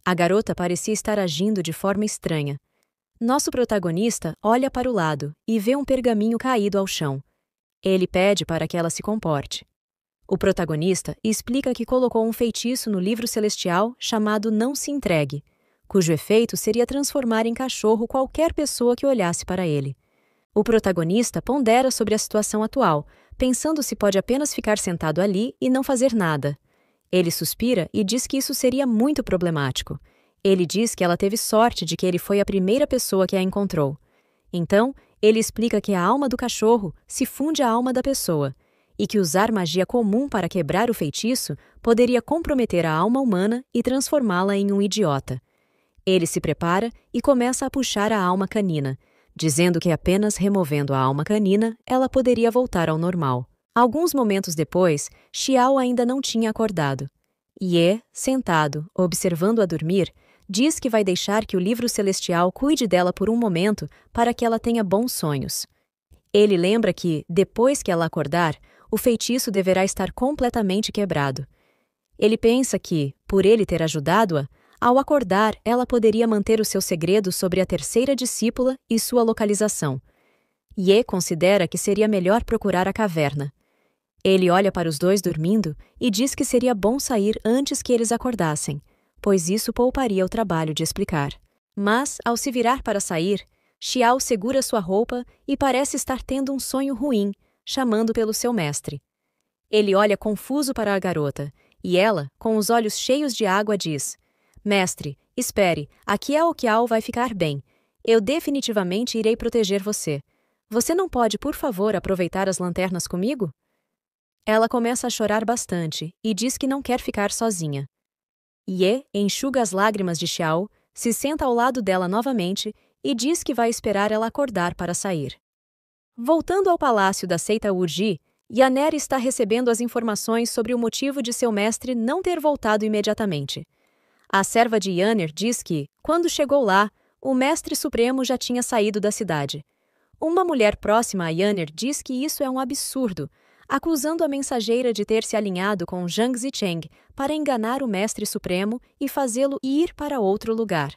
A garota parecia estar agindo de forma estranha. Nosso protagonista olha para o lado e vê um pergaminho caído ao chão. Ele pede para que ela se comporte. O protagonista explica que colocou um feitiço no livro celestial chamado Não Se Entregue, cujo efeito seria transformar em cachorro qualquer pessoa que olhasse para ele. O protagonista pondera sobre a situação atual, pensando se pode apenas ficar sentado ali e não fazer nada. Ele suspira e diz que isso seria muito problemático. Ele diz que ela teve sorte de que ele foi a primeira pessoa que a encontrou. Então, ele explica que a alma do cachorro se funde à alma da pessoa, e que usar magia comum para quebrar o feitiço poderia comprometer a alma humana e transformá-la em um idiota. Ele se prepara e começa a puxar a alma canina, dizendo que apenas removendo a alma canina ela poderia voltar ao normal. Alguns momentos depois, Xiao ainda não tinha acordado. Ye, sentado, observando-a dormir, diz que vai deixar que o livro celestial cuide dela por um momento para que ela tenha bons sonhos. Ele lembra que, depois que ela acordar, o feitiço deverá estar completamente quebrado. Ele pensa que, por ele ter ajudado-a, ao acordar, ela poderia manter o seu segredo sobre a terceira discípula e sua localização. Ye considera que seria melhor procurar a caverna. Ele olha para os dois dormindo e diz que seria bom sair antes que eles acordassem, pois isso pouparia o trabalho de explicar. Mas, ao se virar para sair, Xiao segura sua roupa e parece estar tendo um sonho ruim, chamando pelo seu mestre. Ele olha confuso para a garota, e ela, com os olhos cheios de água, diz: Mestre, espere, aqui a Okiao vai ficar bem. Eu definitivamente irei proteger você. Você não pode, por favor, aproveitar as lanternas comigo? Ela começa a chorar bastante e diz que não quer ficar sozinha. Ye enxuga as lágrimas de Xiao, se senta ao lado dela novamente e diz que vai esperar ela acordar para sair. Voltando ao palácio da seita Urji, Yanner está recebendo as informações sobre o motivo de seu mestre não ter voltado imediatamente. A serva de Yanner diz que, quando chegou lá, o mestre supremo já tinha saído da cidade. Uma mulher próxima a Yanner diz que isso é um absurdo, acusando a mensageira de ter se alinhado com Zhang Zicheng para enganar o mestre supremo e fazê-lo ir para outro lugar.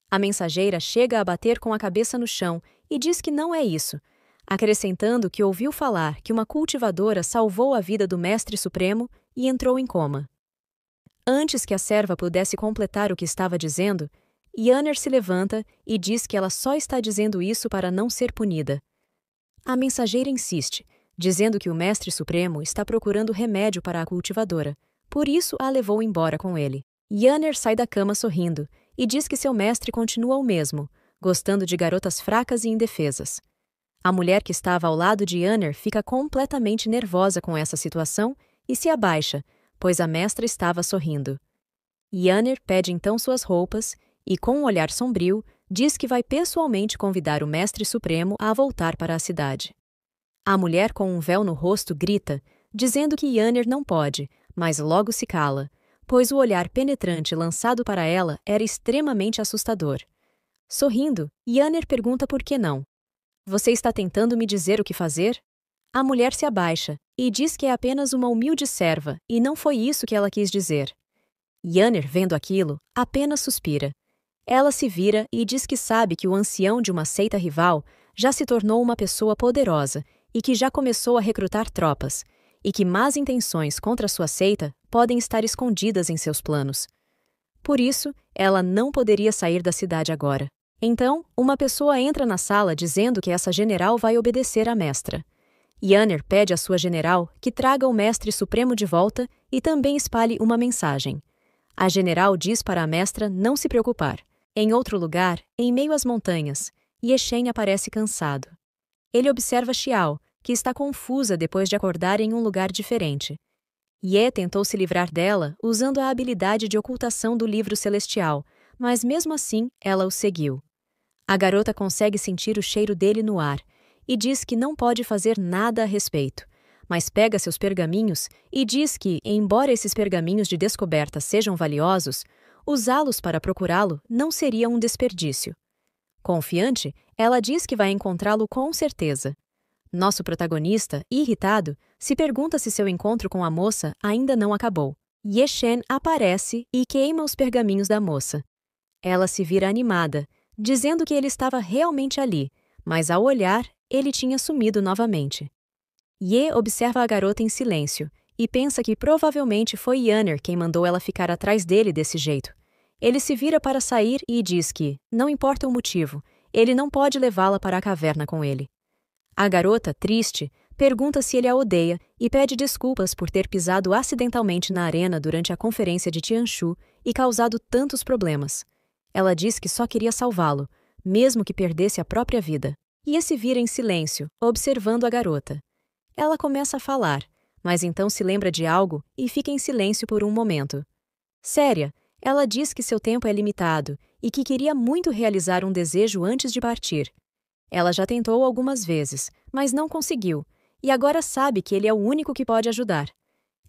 A mensageira chega a bater com a cabeça no chão e diz que não é isso, acrescentando que ouviu falar que uma cultivadora salvou a vida do mestre supremo e entrou em coma. Antes que a serva pudesse completar o que estava dizendo, Yanner se levanta e diz que ela só está dizendo isso para não ser punida. A mensageira insiste, dizendo que o mestre supremo está procurando remédio para a cultivadora, por isso a levou embora com ele. Yanner sai da cama sorrindo e diz que seu mestre continua o mesmo, gostando de garotas fracas e indefesas. A mulher que estava ao lado de Yanner fica completamente nervosa com essa situação e se abaixa, pois a mestra estava sorrindo. Yanner pede então suas roupas e, com um olhar sombrio, diz que vai pessoalmente convidar o mestre supremo a voltar para a cidade. A mulher com um véu no rosto grita, dizendo que Yanner não pode, mas logo se cala, pois o olhar penetrante lançado para ela era extremamente assustador. Sorrindo, Yanner pergunta por que não. Você está tentando me dizer o que fazer? A mulher se abaixa e diz que é apenas uma humilde serva e não foi isso que ela quis dizer. Yanner, vendo aquilo, apenas suspira. Ela se vira e diz que sabe que o ancião de uma seita rival já se tornou uma pessoa poderosa e que já começou a recrutar tropas, e que más intenções contra sua seita podem estar escondidas em seus planos. Por isso, ela não poderia sair da cidade agora. Então, uma pessoa entra na sala dizendo que essa general vai obedecer à mestra. Yanner pede à sua general que traga o mestre supremo de volta e também espalhe uma mensagem. A general diz para a mestra não se preocupar. Em outro lugar, em meio às montanhas, Yeshen aparece cansado. Ele observa Xiao, que está confusa depois de acordar em um lugar diferente. Ye tentou se livrar dela usando a habilidade de ocultação do livro celestial, mas mesmo assim ela o seguiu. A garota consegue sentir o cheiro dele no ar e diz que não pode fazer nada a respeito, mas pega seus pergaminhos e diz que, embora esses pergaminhos de descoberta sejam valiosos, usá-los para procurá-lo não seria um desperdício. Confiante, ela diz que vai encontrá-lo com certeza. Nosso protagonista, irritado, se pergunta se seu encontro com a moça ainda não acabou. Yeshen aparece e queima os pergaminhos da moça. Ela se vira animada, dizendo que ele estava realmente ali, mas ao olhar, ele tinha sumido novamente. Ye observa a garota em silêncio e pensa que provavelmente foi Yanner quem mandou ela ficar atrás dele desse jeito. Ele se vira para sair e diz que, não importa o motivo, ele não pode levá-la para a caverna com ele. A garota, triste, pergunta se ele a odeia e pede desculpas por ter pisado acidentalmente na arena durante a conferência de Tianshu e causado tantos problemas. Ela diz que só queria salvá-lo, mesmo que perdesse a própria vida. Ye se vira em silêncio, observando a garota. Ela começa a falar, mas então se lembra de algo e fica em silêncio por um momento. Séria, ela diz que seu tempo é limitado e que queria muito realizar um desejo antes de partir. Ela já tentou algumas vezes, mas não conseguiu, e agora sabe que ele é o único que pode ajudar.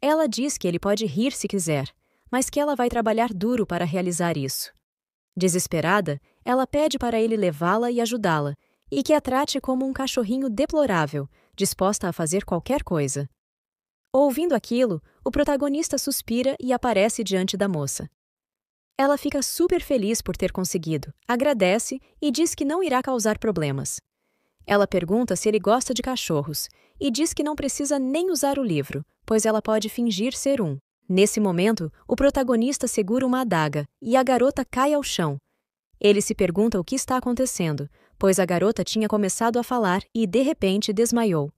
Ela diz que ele pode rir se quiser, mas que ela vai trabalhar duro para realizar isso. Desesperada, ela pede para ele levá-la e ajudá-la, e que a trate como um cachorrinho deplorável, disposta a fazer qualquer coisa. Ouvindo aquilo, o protagonista suspira e aparece diante da moça. Ela fica super feliz por ter conseguido, agradece e diz que não irá causar problemas. Ela pergunta se ele gosta de cachorros e diz que não precisa nem usar o livro, pois ela pode fingir ser um. Nesse momento, o protagonista segura uma adaga e a garota cai ao chão. Ele se pergunta o que está acontecendo, pois a garota tinha começado a falar e, de repente, desmaiou.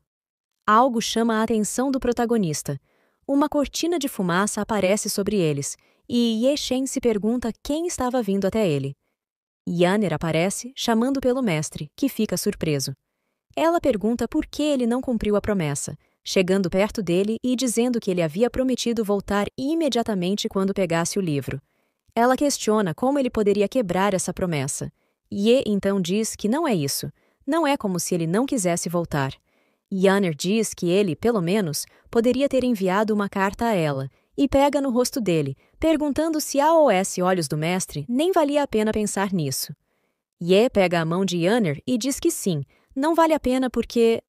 Algo chama a atenção do protagonista. Uma cortina de fumaça aparece sobre eles, e Ye Shen se pergunta quem estava vindo até ele. Yanner aparece, chamando pelo mestre, que fica surpreso. Ela pergunta por que ele não cumpriu a promessa, chegando perto dele e dizendo que ele havia prometido voltar imediatamente quando pegasse o livro. Ela questiona como ele poderia quebrar essa promessa. Ye então diz que não é isso. Não é como se ele não quisesse voltar. Yanner diz que ele, pelo menos, poderia ter enviado uma carta a ela, e pega no rosto dele, perguntando se a olhos do mestre nem valia a pena pensar nisso. Ye pega a mão de Yanner e diz que sim, não vale a pena porque...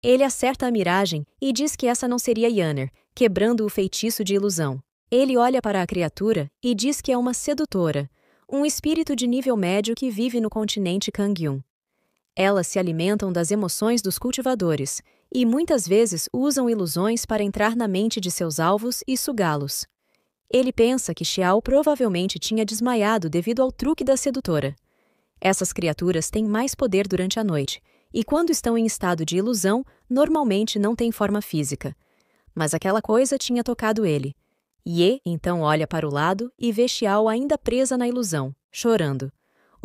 Ele acerta a miragem e diz que essa não seria Yanner, quebrando o feitiço de ilusão. Ele olha para a criatura e diz que é uma sedutora, um espírito de nível médio que vive no continente Kangyun. Elas se alimentam das emoções dos cultivadores e muitas vezes usam ilusões para entrar na mente de seus alvos e sugá-los. Ele pensa que Xiao provavelmente tinha desmaiado devido ao truque da sedutora. Essas criaturas têm mais poder durante a noite e, quando estão em estado de ilusão, normalmente não têm forma física. Mas aquela coisa tinha tocado ele. Ye então olha para o lado e vê Xiao ainda presa na ilusão, chorando.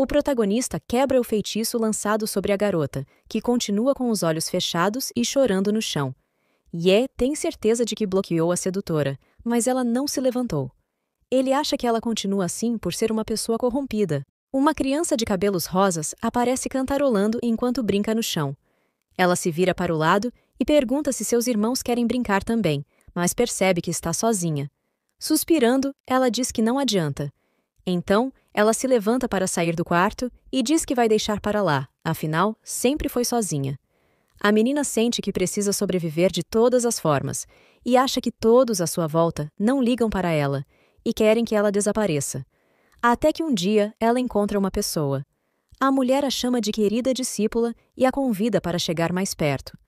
O protagonista quebra o feitiço lançado sobre a garota, que continua com os olhos fechados e chorando no chão. Ye tem certeza de que bloqueou a sedutora, mas ela não se levantou. Ele acha que ela continua assim por ser uma pessoa corrompida. Uma criança de cabelos rosas aparece cantarolando enquanto brinca no chão. Ela se vira para o lado e pergunta se seus irmãos querem brincar também, mas percebe que está sozinha. Suspirando, ela diz que não adianta. Então, ela se levanta para sair do quarto e diz que vai deixar para lá, afinal, sempre foi sozinha. A menina sente que precisa sobreviver de todas as formas e acha que todos à sua volta não ligam para ela e querem que ela desapareça. Até que um dia ela encontra uma pessoa. A mulher a chama de querida discípula e a convida para chegar mais perto.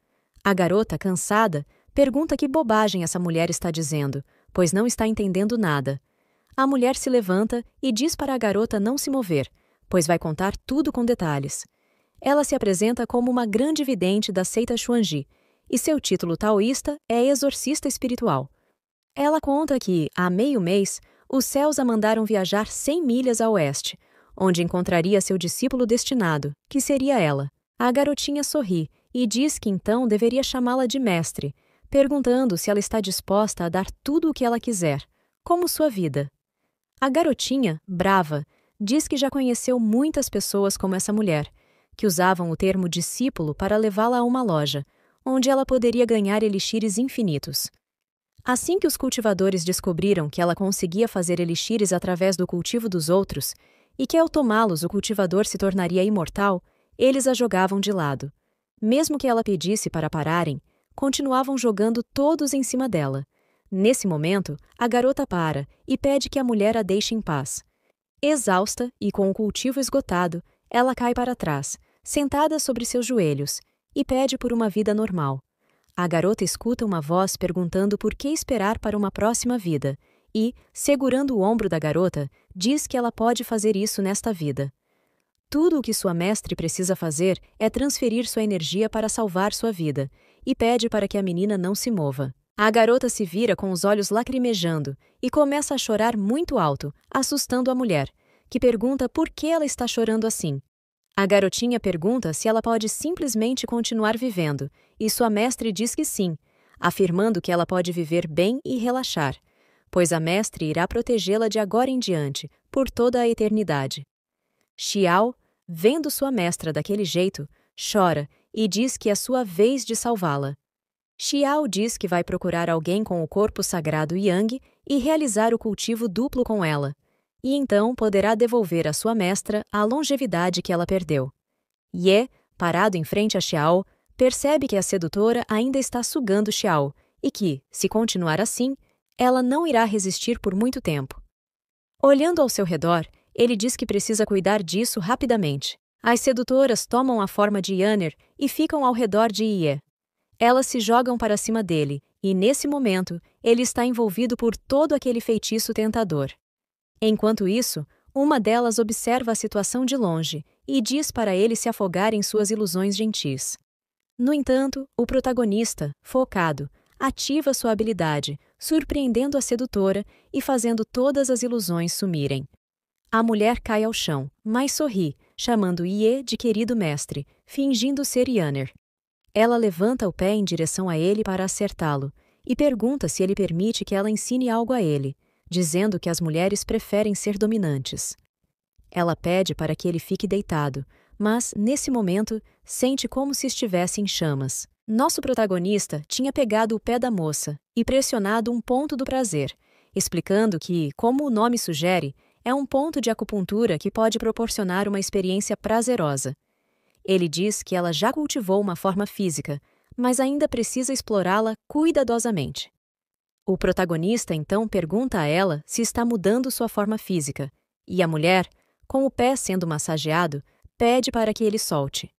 A garota, cansada, pergunta que bobagem essa mulher está dizendo, pois não está entendendo nada. A mulher se levanta e diz para a garota não se mover, pois vai contar tudo com detalhes. Ela se apresenta como uma grande vidente da seita Xuanji, e seu título taoísta é exorcista espiritual. Ela conta que, há meio mês, os céus a mandaram viajar 100 milhas a oeste, onde encontraria seu discípulo destinado, que seria ela. A garotinha sorri e diz que então deveria chamá-la de mestre, perguntando se ela está disposta a dar tudo o que ela quiser, como sua vida. A garotinha, brava, diz que já conheceu muitas pessoas como essa mulher, que usavam o termo discípulo para levá-la a uma loja, onde ela poderia ganhar elixires infinitos. Assim que os cultivadores descobriram que ela conseguia fazer elixires através do cultivo dos outros, e que ao tomá-los o cultivador se tornaria imortal, eles a jogavam de lado. Mesmo que ela pedisse para pararem, continuavam jogando todos em cima dela. Nesse momento, a garota para e pede que a mulher a deixe em paz. Exausta e com o cultivo esgotado, ela cai para trás, sentada sobre seus joelhos, e pede por uma vida normal. A garota escuta uma voz perguntando por que esperar para uma próxima vida e, segurando o ombro da garota, diz que ela pode fazer isso nesta vida. Tudo o que sua mestre precisa fazer é transferir sua energia para salvar sua vida, e pede para que a menina não se mova. A garota se vira com os olhos lacrimejando e começa a chorar muito alto, assustando a mulher, que pergunta por que ela está chorando assim. A garotinha pergunta se ela pode simplesmente continuar vivendo, e sua mestre diz que sim, afirmando que ela pode viver bem e relaxar, pois a mestre irá protegê-la de agora em diante, por toda a eternidade. Xiao, vendo sua mestra daquele jeito, chora e diz que é sua vez de salvá-la. Xiao diz que vai procurar alguém com o corpo sagrado Yang e realizar o cultivo duplo com ela, e então poderá devolver à sua mestra a longevidade que ela perdeu. Ye, parado em frente a Xiao, percebe que a sedutora ainda está sugando Xiao e que, se continuar assim, ela não irá resistir por muito tempo. Olhando ao seu redor, ele diz que precisa cuidar disso rapidamente. As sedutoras tomam a forma de Yanner e ficam ao redor de Ye. Elas se jogam para cima dele e, nesse momento, ele está envolvido por todo aquele feitiço tentador. Enquanto isso, uma delas observa a situação de longe e diz para ele se afogar em suas ilusões gentis. No entanto, o protagonista, focado, ativa sua habilidade, surpreendendo a sedutora e fazendo todas as ilusões sumirem. A mulher cai ao chão, mas sorri, chamando Ye de querido mestre, fingindo ser Yanner. Ela levanta o pé em direção a ele para acertá-lo e pergunta se ele permite que ela ensine algo a ele, dizendo que as mulheres preferem ser dominantes. Ela pede para que ele fique deitado, mas, nesse momento, sente como se estivesse em chamas. Nosso protagonista tinha pegado o pé da moça e pressionado um ponto do prazer, explicando que, como o nome sugere, é um ponto de acupuntura que pode proporcionar uma experiência prazerosa. Ele diz que ela já cultivou uma forma física, mas ainda precisa explorá-la cuidadosamente. O protagonista então pergunta a ela se está mudando sua forma física, e a mulher, com o pé sendo massageado, pede para que ele solte.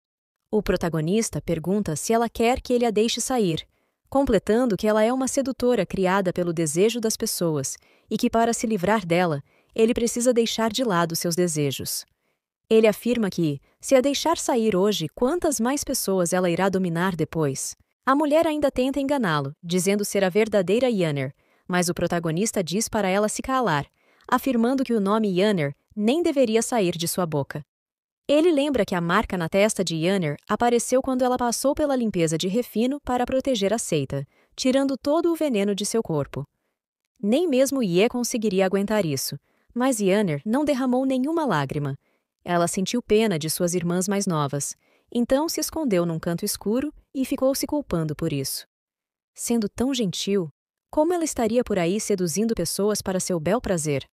O protagonista pergunta se ela quer que ele a deixe sair, completando que ela é uma sedutora criada pelo desejo das pessoas e que, para se livrar dela, ele precisa deixar de lado seus desejos. Ele afirma que, se a deixar sair hoje, quantas mais pessoas ela irá dominar depois? A mulher ainda tenta enganá-lo, dizendo ser a verdadeira Yanner, mas o protagonista diz para ela se calar, afirmando que o nome Yanner nem deveria sair de sua boca. Ele lembra que a marca na testa de Yanner apareceu quando ela passou pela limpeza de refino para proteger a seita, tirando todo o veneno de seu corpo. Nem mesmo Ye conseguiria aguentar isso, mas Yanner não derramou nenhuma lágrima. Ela sentiu pena de suas irmãs mais novas, então se escondeu num canto escuro e ficou se culpando por isso. Sendo tão gentil, como ela estaria por aí seduzindo pessoas para seu bel prazer?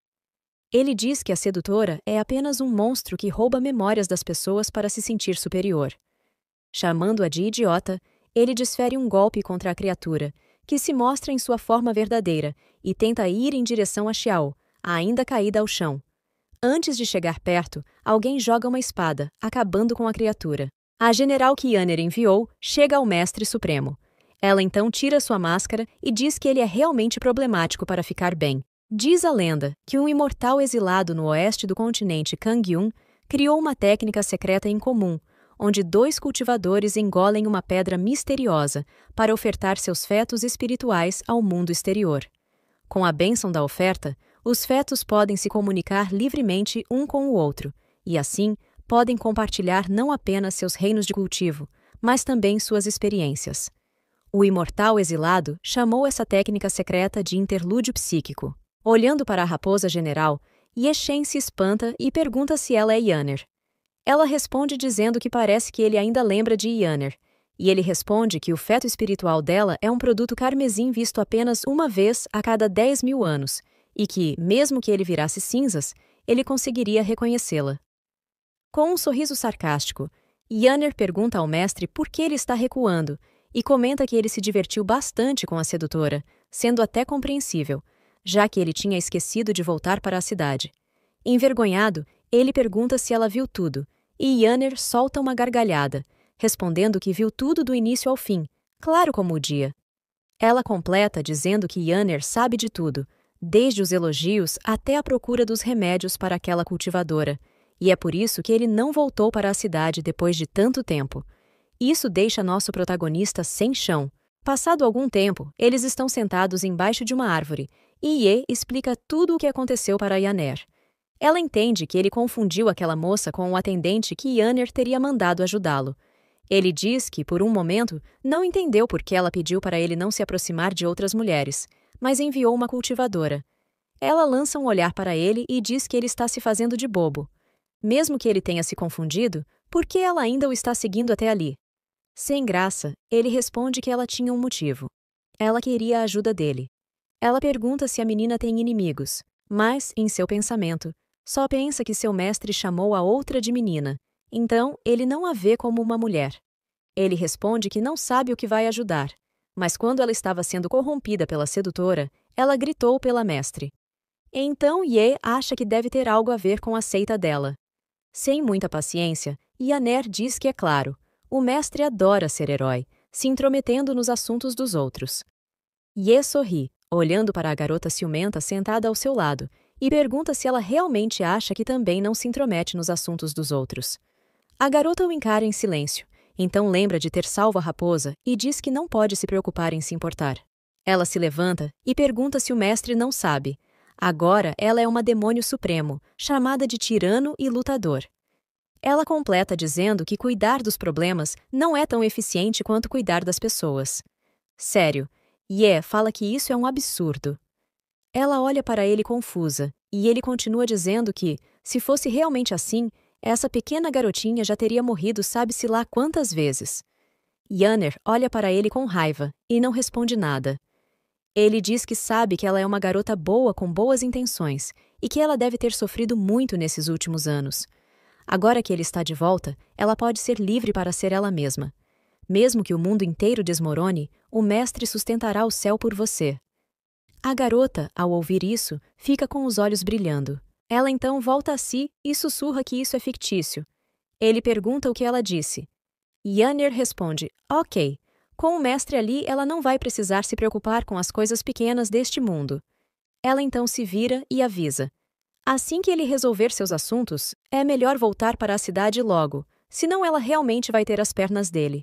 Ele diz que a sedutora é apenas um monstro que rouba memórias das pessoas para se sentir superior. Chamando-a de idiota, ele desfere um golpe contra a criatura, que se mostra em sua forma verdadeira e tenta ir em direção a Xiao, ainda caída ao chão. Antes de chegar perto, alguém joga uma espada, acabando com a criatura. A general que Yanner enviou chega ao Mestre Supremo. Ela então tira sua máscara e diz que ele é realmente problemático para ficar bem. Diz a lenda que um imortal exilado no oeste do continente Kangyun criou uma técnica secreta em comum, onde 2 cultivadores engolem uma pedra misteriosa para ofertar seus fetos espirituais ao mundo exterior. Com a bênção da oferta, os fetos podem se comunicar livremente um com o outro, e assim podem compartilhar não apenas seus reinos de cultivo, mas também suas experiências. O imortal exilado chamou essa técnica secreta de interlúdio psíquico. Olhando para a raposa general, Ye Shen se espanta e pergunta se ela é Yanner. Ela responde dizendo que parece que ele ainda lembra de Yanner, e ele responde que o feto espiritual dela é um produto carmesim visto apenas uma vez a cada 10.000 anos, e que, mesmo que ele virasse cinzas, ele conseguiria reconhecê-la. Com um sorriso sarcástico, Yanner pergunta ao mestre por que ele está recuando, e comenta que ele se divertiu bastante com a sedutora, sendo até compreensível, já que ele tinha esquecido de voltar para a cidade. Envergonhado, ele pergunta se ela viu tudo, e Yanner solta uma gargalhada, respondendo que viu tudo do início ao fim, claro como o dia. Ela completa dizendo que Yanner sabe de tudo, desde os elogios até a procura dos remédios para aquela cultivadora, e é por isso que ele não voltou para a cidade depois de tanto tempo. Isso deixa nosso protagonista sem chão. Passado algum tempo, eles estão sentados embaixo de uma árvore, e Ye explica tudo o que aconteceu para Yanner. Ela entende que ele confundiu aquela moça com o atendente que Yanner teria mandado ajudá-lo. Ele diz que, por um momento, não entendeu por que ela pediu para ele não se aproximar de outras mulheres, mas enviou uma cultivadora. Ela lança um olhar para ele e diz que ele está se fazendo de bobo. Mesmo que ele tenha se confundido, Por que ela ainda o está seguindo até ali? Sem graça, ele responde que ela tinha um motivo. Ela queria a ajuda dele. Ela pergunta se a menina tem inimigos, mas, em seu pensamento, só pensa que seu mestre chamou a outra de menina, então ele não a vê como uma mulher. Ele responde que não sabe o que vai ajudar, mas quando ela estava sendo corrompida pela sedutora, ela gritou pela mestre. Então Ye acha que deve ter algo a ver com a seita dela. Sem muita paciência, Yaner diz que é claro, o mestre adora ser herói, se intrometendo nos assuntos dos outros. Ye sorri, olhando para a garota ciumenta sentada ao seu lado, e pergunta se ela realmente acha que também não se intromete nos assuntos dos outros. A garota o encara em silêncio, então lembra de ter salvo a raposa e diz que não pode se preocupar em se importar. Ela se levanta e pergunta se o mestre não sabe. Agora ela é uma demônio supremo, chamada de tirano e lutador. Ela completa dizendo que cuidar dos problemas não é tão eficiente quanto cuidar das pessoas. Sério, Ye fala que isso é um absurdo. Ela olha para ele confusa, e ele continua dizendo que, se fosse realmente assim, essa pequena garotinha já teria morrido sabe-se lá quantas vezes. Yaner olha para ele com raiva e não responde nada. Ele diz que sabe que ela é uma garota boa com boas intenções e que ela deve ter sofrido muito nesses últimos anos. Agora que ele está de volta, ela pode ser livre para ser ela mesma. Mesmo que o mundo inteiro desmorone, o mestre sustentará o céu por você. A garota, ao ouvir isso, fica com os olhos brilhando. Ela então volta a si e sussurra que isso é fictício. Ele pergunta o que ela disse. Yaner responde, ok, com o mestre ali ela não vai precisar se preocupar com as coisas pequenas deste mundo. Ela então se vira e avisa. Assim que ele resolver seus assuntos, é melhor voltar para a cidade logo, senão ela realmente vai ter as pernas dele.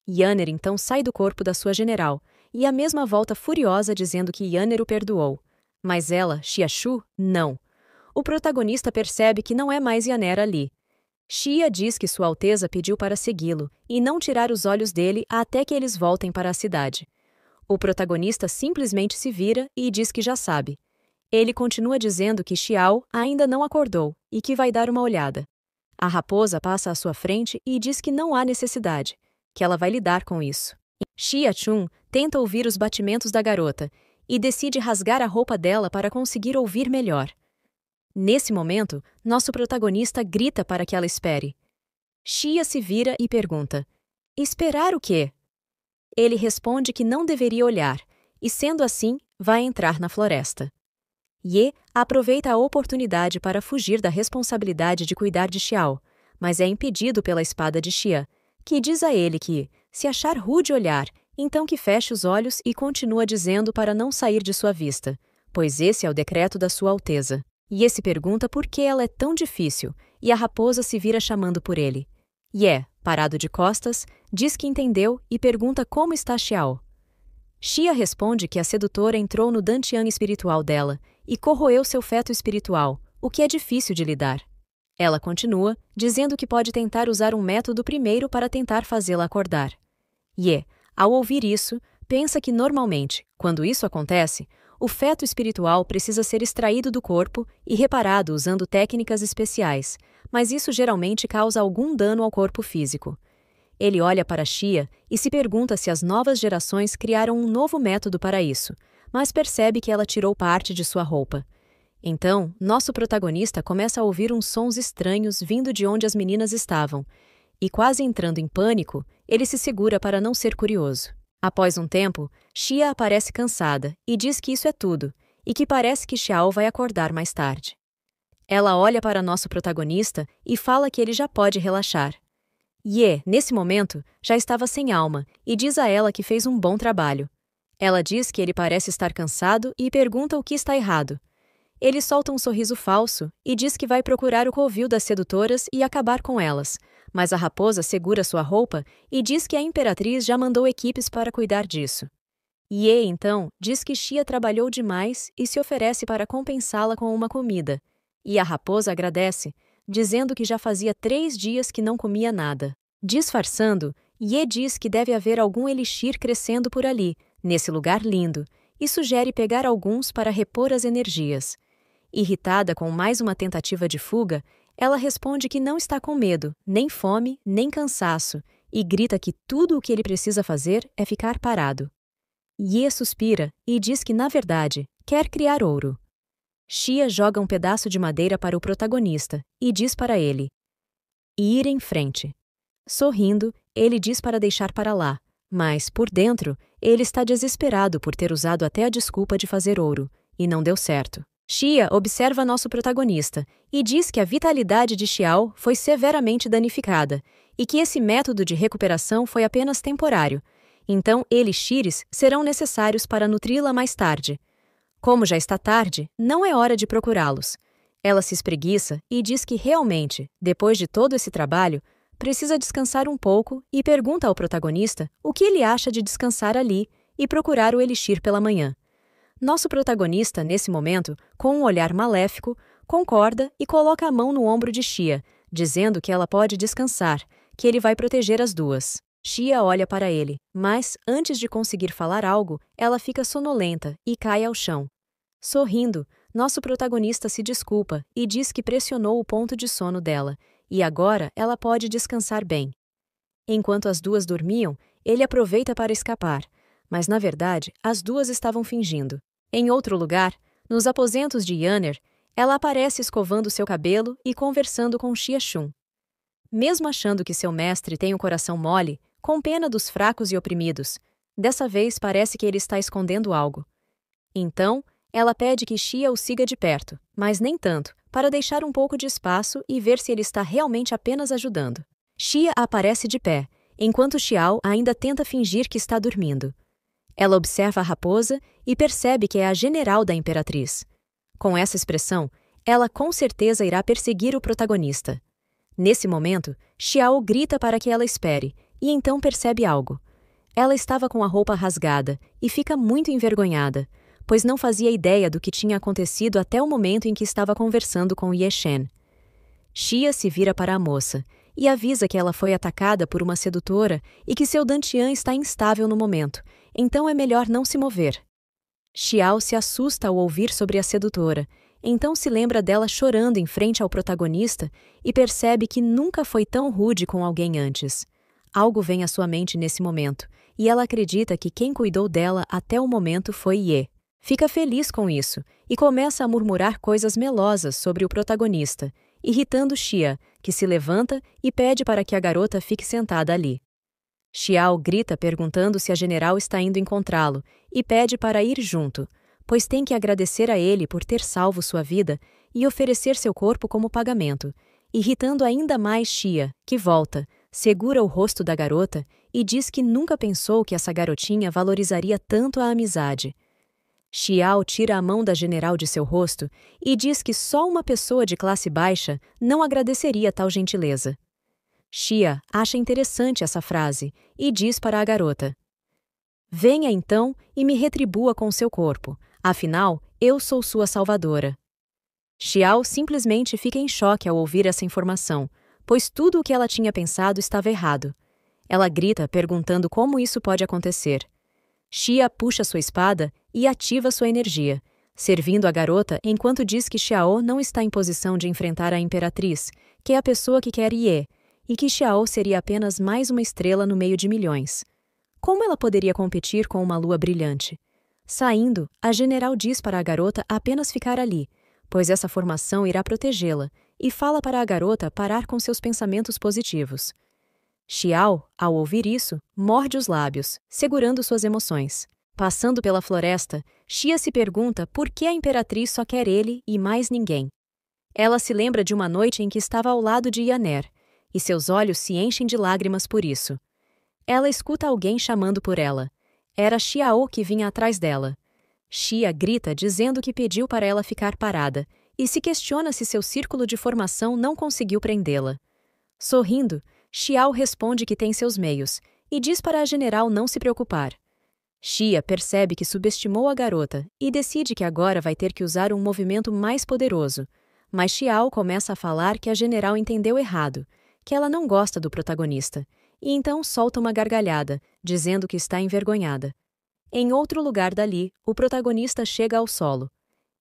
Yaner então sai do corpo da sua general, e a mesma volta furiosa dizendo que Yaner o perdoou. Mas ela, Xiaxu, não. O protagonista percebe que não é mais Yaner ali. Xia diz que Sua Alteza pediu para segui-lo e não tirar os olhos dele até que eles voltem para a cidade. O protagonista simplesmente se vira e diz que já sabe. Ele continua dizendo que Xiao ainda não acordou e que vai dar uma olhada. A raposa passa à sua frente e diz que não há necessidade, que ela vai lidar com isso. Xia Chun tenta ouvir os batimentos da garota e decide rasgar a roupa dela para conseguir ouvir melhor. Nesse momento, nosso protagonista grita para que ela espere. Xia se vira e pergunta: esperar o quê? Ele responde que não deveria olhar, e sendo assim, vai entrar na floresta. Ye aproveita a oportunidade para fugir da responsabilidade de cuidar de Xiao, mas é impedido pela espada de Xia, que diz a ele que, se achar rude olhar, então que feche os olhos e continua dizendo para não sair de sua vista, pois esse é o decreto da Sua Alteza. Ye se pergunta por que ela é tão difícil, e a raposa se vira chamando por ele. Ye, parado de costas, diz que entendeu e pergunta como está Xiao. Xia responde que a sedutora entrou no dantian espiritual dela e corroeu seu feto espiritual, o que é difícil de lidar. Ela continua, dizendo que pode tentar usar um método primeiro para tentar fazê-la acordar. Ye, ao ouvir isso, pensa que normalmente, quando isso acontece, o feto espiritual precisa ser extraído do corpo e reparado usando técnicas especiais, mas isso geralmente causa algum dano ao corpo físico. Ele olha para Xia e se pergunta se as novas gerações criaram um novo método para isso, mas percebe que ela tirou parte de sua roupa. Então, nosso protagonista começa a ouvir uns sons estranhos vindo de onde as meninas estavam, e quase entrando em pânico, ele se segura para não ser curioso. Após um tempo, Xia aparece cansada e diz que isso é tudo, e que parece que Xiao vai acordar mais tarde. Ela olha para nosso protagonista e fala que ele já pode relaxar. Ye, nesse momento, já estava sem alma e diz a ela que fez um bom trabalho. Ela diz que ele parece estar cansado e pergunta o que está errado. Ele solta um sorriso falso e diz que vai procurar o covil das sedutoras e acabar com elas, mas a raposa segura sua roupa e diz que a imperatriz já mandou equipes para cuidar disso. Ye, então, diz que Xia trabalhou demais e se oferece para compensá-la com uma comida, e a raposa agradece, dizendo que já fazia 3 dias que não comia nada. Disfarçando, Ye diz que deve haver algum elixir crescendo por ali, nesse lugar lindo, e sugere pegar alguns para repor as energias. Irritada com mais uma tentativa de fuga, ela responde que não está com medo, nem fome, nem cansaço, e grita que tudo o que ele precisa fazer é ficar parado. Ye suspira e diz que, na verdade, quer criar ouro. Xia joga um pedaço de madeira para o protagonista e diz para ele ir em frente. Sorrindo, ele diz para deixar para lá, mas, por dentro, ele está desesperado por ter usado até a desculpa de fazer ouro, e não deu certo. Xia observa nosso protagonista e diz que a vitalidade de Xiao foi severamente danificada e que esse método de recuperação foi apenas temporário, então elixires serão necessários para nutri-la mais tarde. Como já está tarde, não é hora de procurá-los. Ela se espreguiça e diz que realmente, depois de todo esse trabalho, precisa descansar um pouco e pergunta ao protagonista o que ele acha de descansar ali e procurar o elixir pela manhã. Nosso protagonista, nesse momento, com um olhar maléfico, concorda e coloca a mão no ombro de Xia, dizendo que ela pode descansar, que ele vai proteger as duas. Xia olha para ele, mas, antes de conseguir falar algo, ela fica sonolenta e cai ao chão. Sorrindo, nosso protagonista se desculpa e diz que pressionou o ponto de sono dela, e agora ela pode descansar bem. Enquanto as duas dormiam, ele aproveita para escapar, mas na verdade as duas estavam fingindo. Em outro lugar, nos aposentos de Yanner, ela aparece escovando seu cabelo e conversando com Xia Xun. Mesmo achando que seu mestre tem o coração mole, com pena dos fracos e oprimidos, dessa vez parece que ele está escondendo algo. Então, ela pede que Xia o siga de perto, mas nem tanto, para deixar um pouco de espaço e ver se ele está realmente apenas ajudando. Xia aparece de pé, enquanto Xiao ainda tenta fingir que está dormindo. Ela observa a raposa e percebe que é a general da imperatriz. Com essa expressão, ela com certeza irá perseguir o protagonista. Nesse momento, Xiao grita para que ela espere, e então percebe algo. Ela estava com a roupa rasgada e fica muito envergonhada, pois não fazia ideia do que tinha acontecido até o momento em que estava conversando com Ye Shen. Xia se vira para a moça e avisa que ela foi atacada por uma sedutora e que seu Dantian está instável no momento, então é melhor não se mover. Xiao se assusta ao ouvir sobre a sedutora, então se lembra dela chorando em frente ao protagonista e percebe que nunca foi tão rude com alguém antes. Algo vem à sua mente nesse momento, e ela acredita que quem cuidou dela até o momento foi Ye. Fica feliz com isso e começa a murmurar coisas melosas sobre o protagonista, irritando Xia, que se levanta e pede para que a garota fique sentada ali. Xiao grita perguntando se a general está indo encontrá-lo e pede para ir junto, pois tem que agradecer a ele por ter salvo sua vida e oferecer seu corpo como pagamento, irritando ainda mais Xia, que volta, segura o rosto da garota e diz que nunca pensou que essa garotinha valorizaria tanto a amizade. Xiao tira a mão da general de seu rosto e diz que só uma pessoa de classe baixa não agradeceria tal gentileza. Xia acha interessante essa frase e diz para a garota: venha então e me retribua com seu corpo, afinal, eu sou sua salvadora. Xiao simplesmente fica em choque ao ouvir essa informação, pois tudo o que ela tinha pensado estava errado. Ela grita perguntando como isso pode acontecer. Xia puxa sua espada e ativa sua energia, servindo a garota enquanto diz que Xiao não está em posição de enfrentar a imperatriz, que é a pessoa que quer Ye, e que Xiao seria apenas mais uma estrela no meio de milhões. Como ela poderia competir com uma lua brilhante? Saindo, a general diz para a garota apenas ficar ali, pois essa formação irá protegê-la, e fala para a garota parar com seus pensamentos positivos. Xiao, ao ouvir isso, morde os lábios, segurando suas emoções. Passando pela floresta, Xia se pergunta por que a imperatriz só quer ele e mais ninguém. Ela se lembra de uma noite em que estava ao lado de Yanner, e seus olhos se enchem de lágrimas por isso. Ela escuta alguém chamando por ela. Era Xiao que vinha atrás dela. Xia grita dizendo que pediu para ela ficar parada, e se questiona se seu círculo de formação não conseguiu prendê-la. Sorrindo, Xiao responde que tem seus meios, e diz para a general não se preocupar. Xia percebe que subestimou a garota e decide que agora vai ter que usar um movimento mais poderoso, mas Xiao começa a falar que a general entendeu errado, que ela não gosta do protagonista, e então solta uma gargalhada, dizendo que está envergonhada. Em outro lugar dali, o protagonista chega ao solo.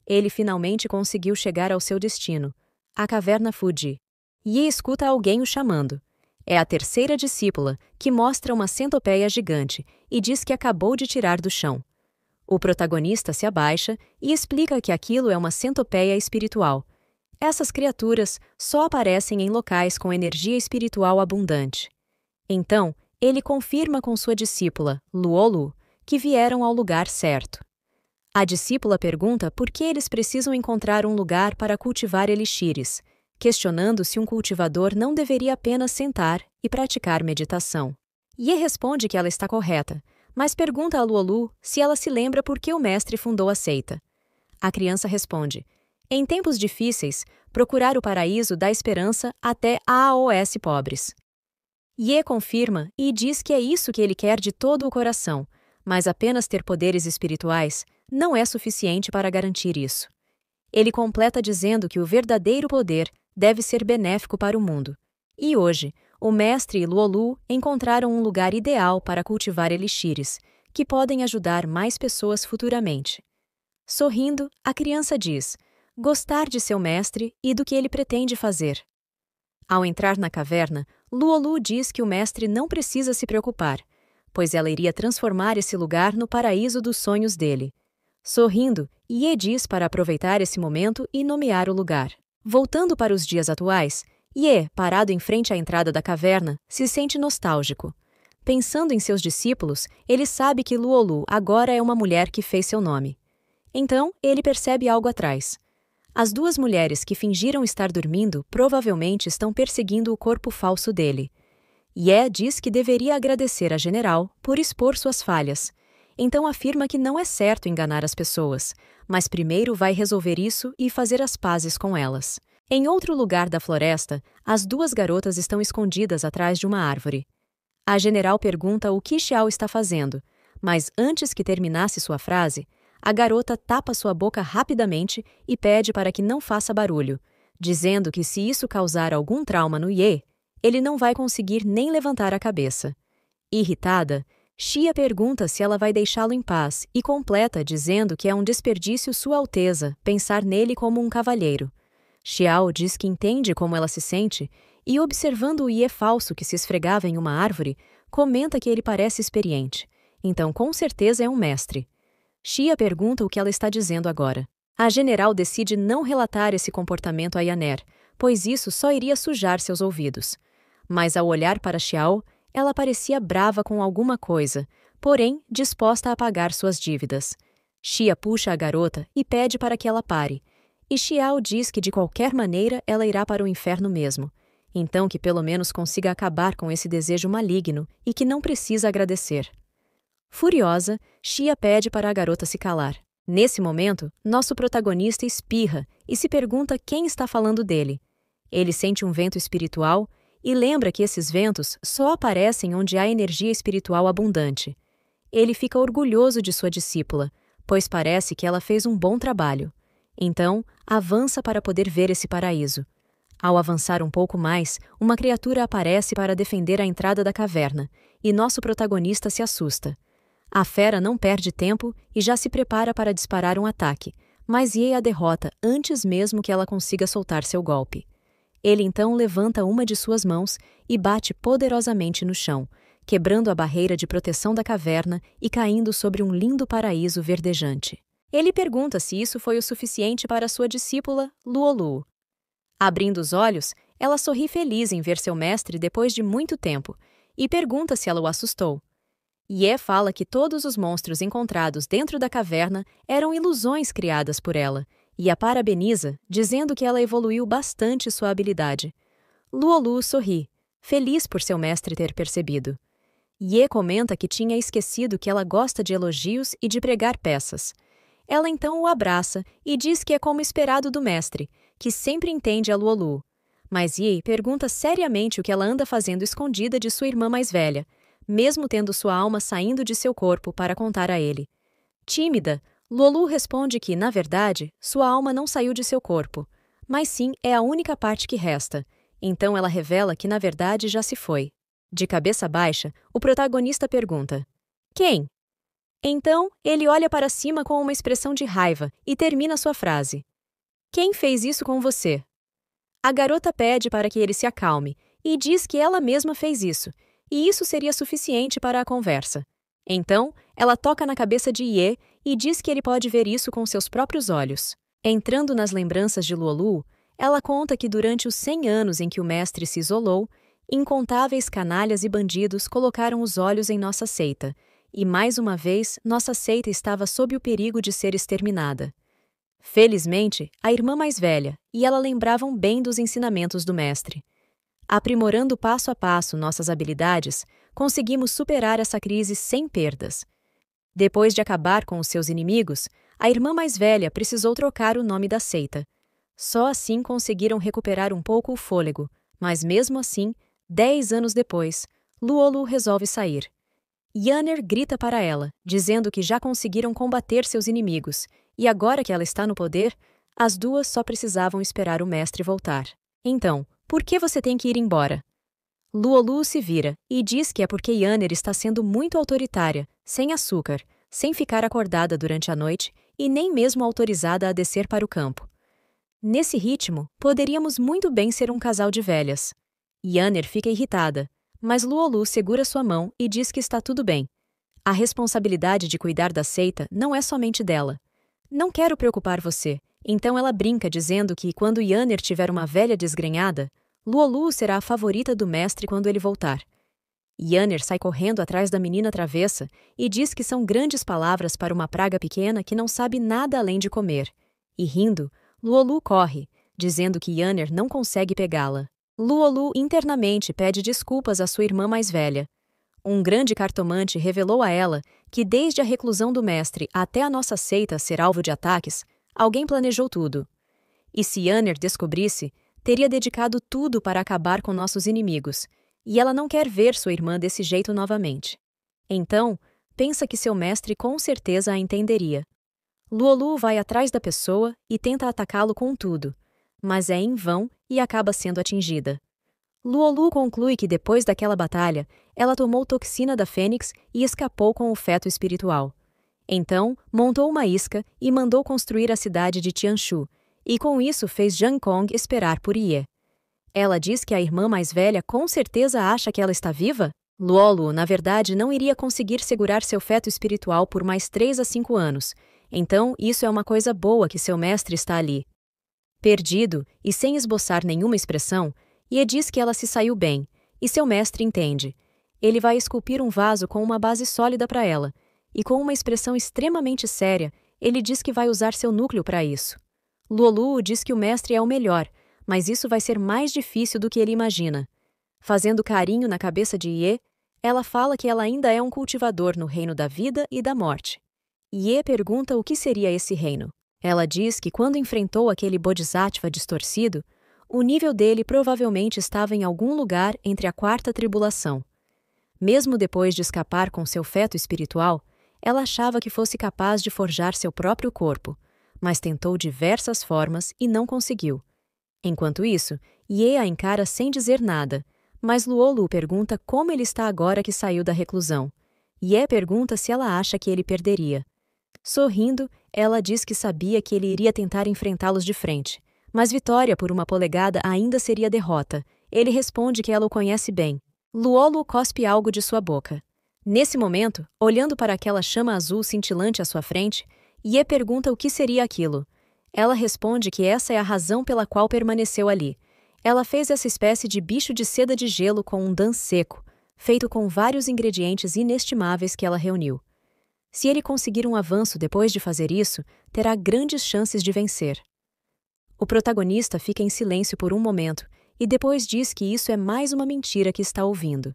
Ele finalmente conseguiu chegar ao seu destino. a caverna Fuji. Ye escuta alguém o chamando. É a terceira discípula, que mostra uma centopeia gigante e diz que acabou de tirar do chão. O protagonista se abaixa e explica que aquilo é uma centopeia espiritual. Essas criaturas só aparecem em locais com energia espiritual abundante. Então, ele confirma com sua discípula, Luolu, que vieram ao lugar certo. A discípula pergunta por que eles precisam encontrar um lugar para cultivar elixires, questionando se um cultivador não deveria apenas sentar e praticar meditação. Ye responde que ela está correta, mas pergunta a Luolu se ela se lembra por que o mestre fundou a seita. A criança responde: em tempos difíceis, procurar o paraíso dá esperança até aos pobres. Ye confirma e diz que é isso que ele quer de todo o coração, mas apenas ter poderes espirituais não é suficiente para garantir isso. Ele completa dizendo que o verdadeiro poder deve ser benéfico para o mundo. E hoje, o mestre e Luolu encontraram um lugar ideal para cultivar elixires, que podem ajudar mais pessoas futuramente. Sorrindo, a criança diz gostar de seu mestre e do que ele pretende fazer. Ao entrar na caverna, Luolu diz que o mestre não precisa se preocupar, pois ela iria transformar esse lugar no paraíso dos sonhos dele. Sorrindo, Ye diz para aproveitar esse momento e nomear o lugar. Voltando para os dias atuais, Ye, parado em frente à entrada da caverna, se sente nostálgico. Pensando em seus discípulos, ele sabe que Luolu agora é uma mulher que fez seu nome. Então, ele percebe algo atrás. As duas mulheres que fingiram estar dormindo provavelmente estão perseguindo o corpo falso dele. Ye diz que deveria agradecer a general por expor suas falhas. Então afirma que não é certo enganar as pessoas, mas primeiro vai resolver isso e fazer as pazes com elas. Em outro lugar da floresta, as duas garotas estão escondidas atrás de uma árvore. A general pergunta o que Xiao está fazendo, mas antes que terminasse sua frase, a garota tapa sua boca rapidamente e pede para que não faça barulho, dizendo que se isso causar algum trauma no Ye, ele não vai conseguir nem levantar a cabeça. Irritada, Xia pergunta se ela vai deixá-lo em paz e completa dizendo que é um desperdício Sua Alteza pensar nele como um cavalheiro. Xiao diz que entende como ela se sente e, observando o Ye falso que se esfregava em uma árvore, comenta que ele parece experiente. Então, com certeza é um mestre. Xia pergunta o que ela está dizendo agora. A general decide não relatar esse comportamento a Yaner, pois isso só iria sujar seus ouvidos. Mas ao olhar para Xiao, ela parecia brava com alguma coisa, porém disposta a pagar suas dívidas. Xia puxa a garota e pede para que ela pare, e Xiao diz que de qualquer maneira ela irá para o inferno mesmo, então que pelo menos consiga acabar com esse desejo maligno e que não precisa agradecer. Furiosa, Xia pede para a garota se calar. Nesse momento, nosso protagonista espirra e se pergunta quem está falando dele. Ele sente um vento espiritual e lembra que esses ventos só aparecem onde há energia espiritual abundante. Ele fica orgulhoso de sua discípula, pois parece que ela fez um bom trabalho. Então, avança para poder ver esse paraíso. Ao avançar um pouco mais, uma criatura aparece para defender a entrada da caverna, e nosso protagonista se assusta. A fera não perde tempo e já se prepara para disparar um ataque, mas Ye a derrota antes mesmo que ela consiga soltar seu golpe. Ele então levanta uma de suas mãos e bate poderosamente no chão, quebrando a barreira de proteção da caverna e caindo sobre um lindo paraíso verdejante. Ele pergunta se isso foi o suficiente para sua discípula, Luolu. Abrindo os olhos, ela sorri feliz em ver seu mestre depois de muito tempo e pergunta se ela o assustou. Ye fala que todos os monstros encontrados dentro da caverna eram ilusões criadas por ela, e a parabeniza, dizendo que ela evoluiu bastante sua habilidade. Luolu sorri, feliz por seu mestre ter percebido. Ye comenta que tinha esquecido que ela gosta de elogios e de pregar peças. Ela então o abraça e diz que é como esperado do mestre, que sempre entende a Luolu. Mas Ye pergunta seriamente o que ela anda fazendo escondida de sua irmã mais velha, mesmo tendo sua alma saindo de seu corpo para contar a ele. Tímida, Luolu responde que, na verdade, sua alma não saiu de seu corpo, mas sim é a única parte que resta. Então ela revela que, na verdade, já se foi. De cabeça baixa, o protagonista pergunta: quem? Então, ele olha para cima com uma expressão de raiva e termina sua frase: quem fez isso com você? A garota pede para que ele se acalme e diz que ela mesma fez isso, e isso seria suficiente para a conversa. Então, ela toca na cabeça de Ye e diz que ele pode ver isso com seus próprios olhos. Entrando nas lembranças de Luolu, ela conta que durante os 100 anos em que o mestre se isolou, incontáveis canalhas e bandidos colocaram os olhos em nossa seita, e mais uma vez nossa seita estava sob o perigo de ser exterminada. Felizmente, a irmã mais velha e ela lembravam bem dos ensinamentos do mestre. Aprimorando passo a passo nossas habilidades, conseguimos superar essa crise sem perdas. Depois de acabar com os seus inimigos, a irmã mais velha precisou trocar o nome da seita. Só assim conseguiram recuperar um pouco o fôlego, mas mesmo assim, 10 anos depois, Luolu resolve sair. Yanner grita para ela, dizendo que já conseguiram combater seus inimigos, e agora que ela está no poder, as duas só precisavam esperar o mestre voltar. Então, por que você tem que ir embora? Luolu se vira e diz que é porque Yanner está sendo muito autoritária, sem açúcar, sem ficar acordada durante a noite e nem mesmo autorizada a descer para o campo. Nesse ritmo, poderíamos muito bem ser um casal de velhas. Yanner fica irritada, mas Luolu segura sua mão e diz que está tudo bem. A responsabilidade de cuidar da seita não é somente dela. Não quero preocupar você, então ela brinca dizendo que quando Yanner tiver uma velha desgrenhada, Luolu será a favorita do mestre quando ele voltar. Yanner sai correndo atrás da menina travessa e diz que são grandes palavras para uma praga pequena que não sabe nada além de comer. E rindo, Luolu corre, dizendo que Yanner não consegue pegá-la. Luolu internamente pede desculpas à sua irmã mais velha. Um grande cartomante revelou a ela que desde a reclusão do mestre até a nossa seita ser alvo de ataques, alguém planejou tudo. E se Yanner descobrisse, teria dedicado tudo para acabar com nossos inimigos, e ela não quer ver sua irmã desse jeito novamente. Então, pensa que seu mestre com certeza a entenderia. Luolu vai atrás da pessoa e tenta atacá-lo com tudo, mas é em vão e acaba sendo atingida. Luolu conclui que depois daquela batalha, ela tomou toxina da Fênix e escapou com o feto espiritual. Então, montou uma isca e mandou construir a cidade de Tianshu, e com isso fez Zhang Kong esperar por Ye. Ela diz que a irmã mais velha com certeza acha que ela está viva? Luolu, na verdade, não iria conseguir segurar seu feto espiritual por mais 3 a 5 anos, então isso é uma coisa boa que seu mestre está ali. Perdido e sem esboçar nenhuma expressão, Ye diz que ela se saiu bem, e seu mestre entende. Ele vai esculpir um vaso com uma base sólida para ela, e com uma expressão extremamente séria, ele diz que vai usar seu núcleo para isso. Luolu diz que o mestre é o melhor, mas isso vai ser mais difícil do que ele imagina. Fazendo carinho na cabeça de Ye, ela fala que ela ainda é um cultivador no reino da vida e da morte. Ye pergunta o que seria esse reino. Ela diz que quando enfrentou aquele Bodhisattva distorcido, o nível dele provavelmente estava em algum lugar entre a quarta tribulação. Mesmo depois de escapar com seu feto espiritual, ela achava que fosse capaz de forjar seu próprio corpo, mas tentou diversas formas e não conseguiu. Enquanto isso, Ye a encara sem dizer nada, mas Luolu pergunta como ele está agora que saiu da reclusão. Ye pergunta se ela acha que ele perderia. Sorrindo, ela diz que sabia que ele iria tentar enfrentá-los de frente, mas vitória por uma polegada ainda seria derrota. Ele responde que ela o conhece bem. Luolu cospe algo de sua boca. Nesse momento, olhando para aquela chama azul cintilante à sua frente, Ye pergunta o que seria aquilo. Ela responde que essa é a razão pela qual permaneceu ali. Ela fez essa espécie de bicho de seda de gelo com um dan seco, feito com vários ingredientes inestimáveis que ela reuniu. Se ele conseguir um avanço depois de fazer isso, terá grandes chances de vencer. O protagonista fica em silêncio por um momento e depois diz que isso é mais uma mentira que está ouvindo.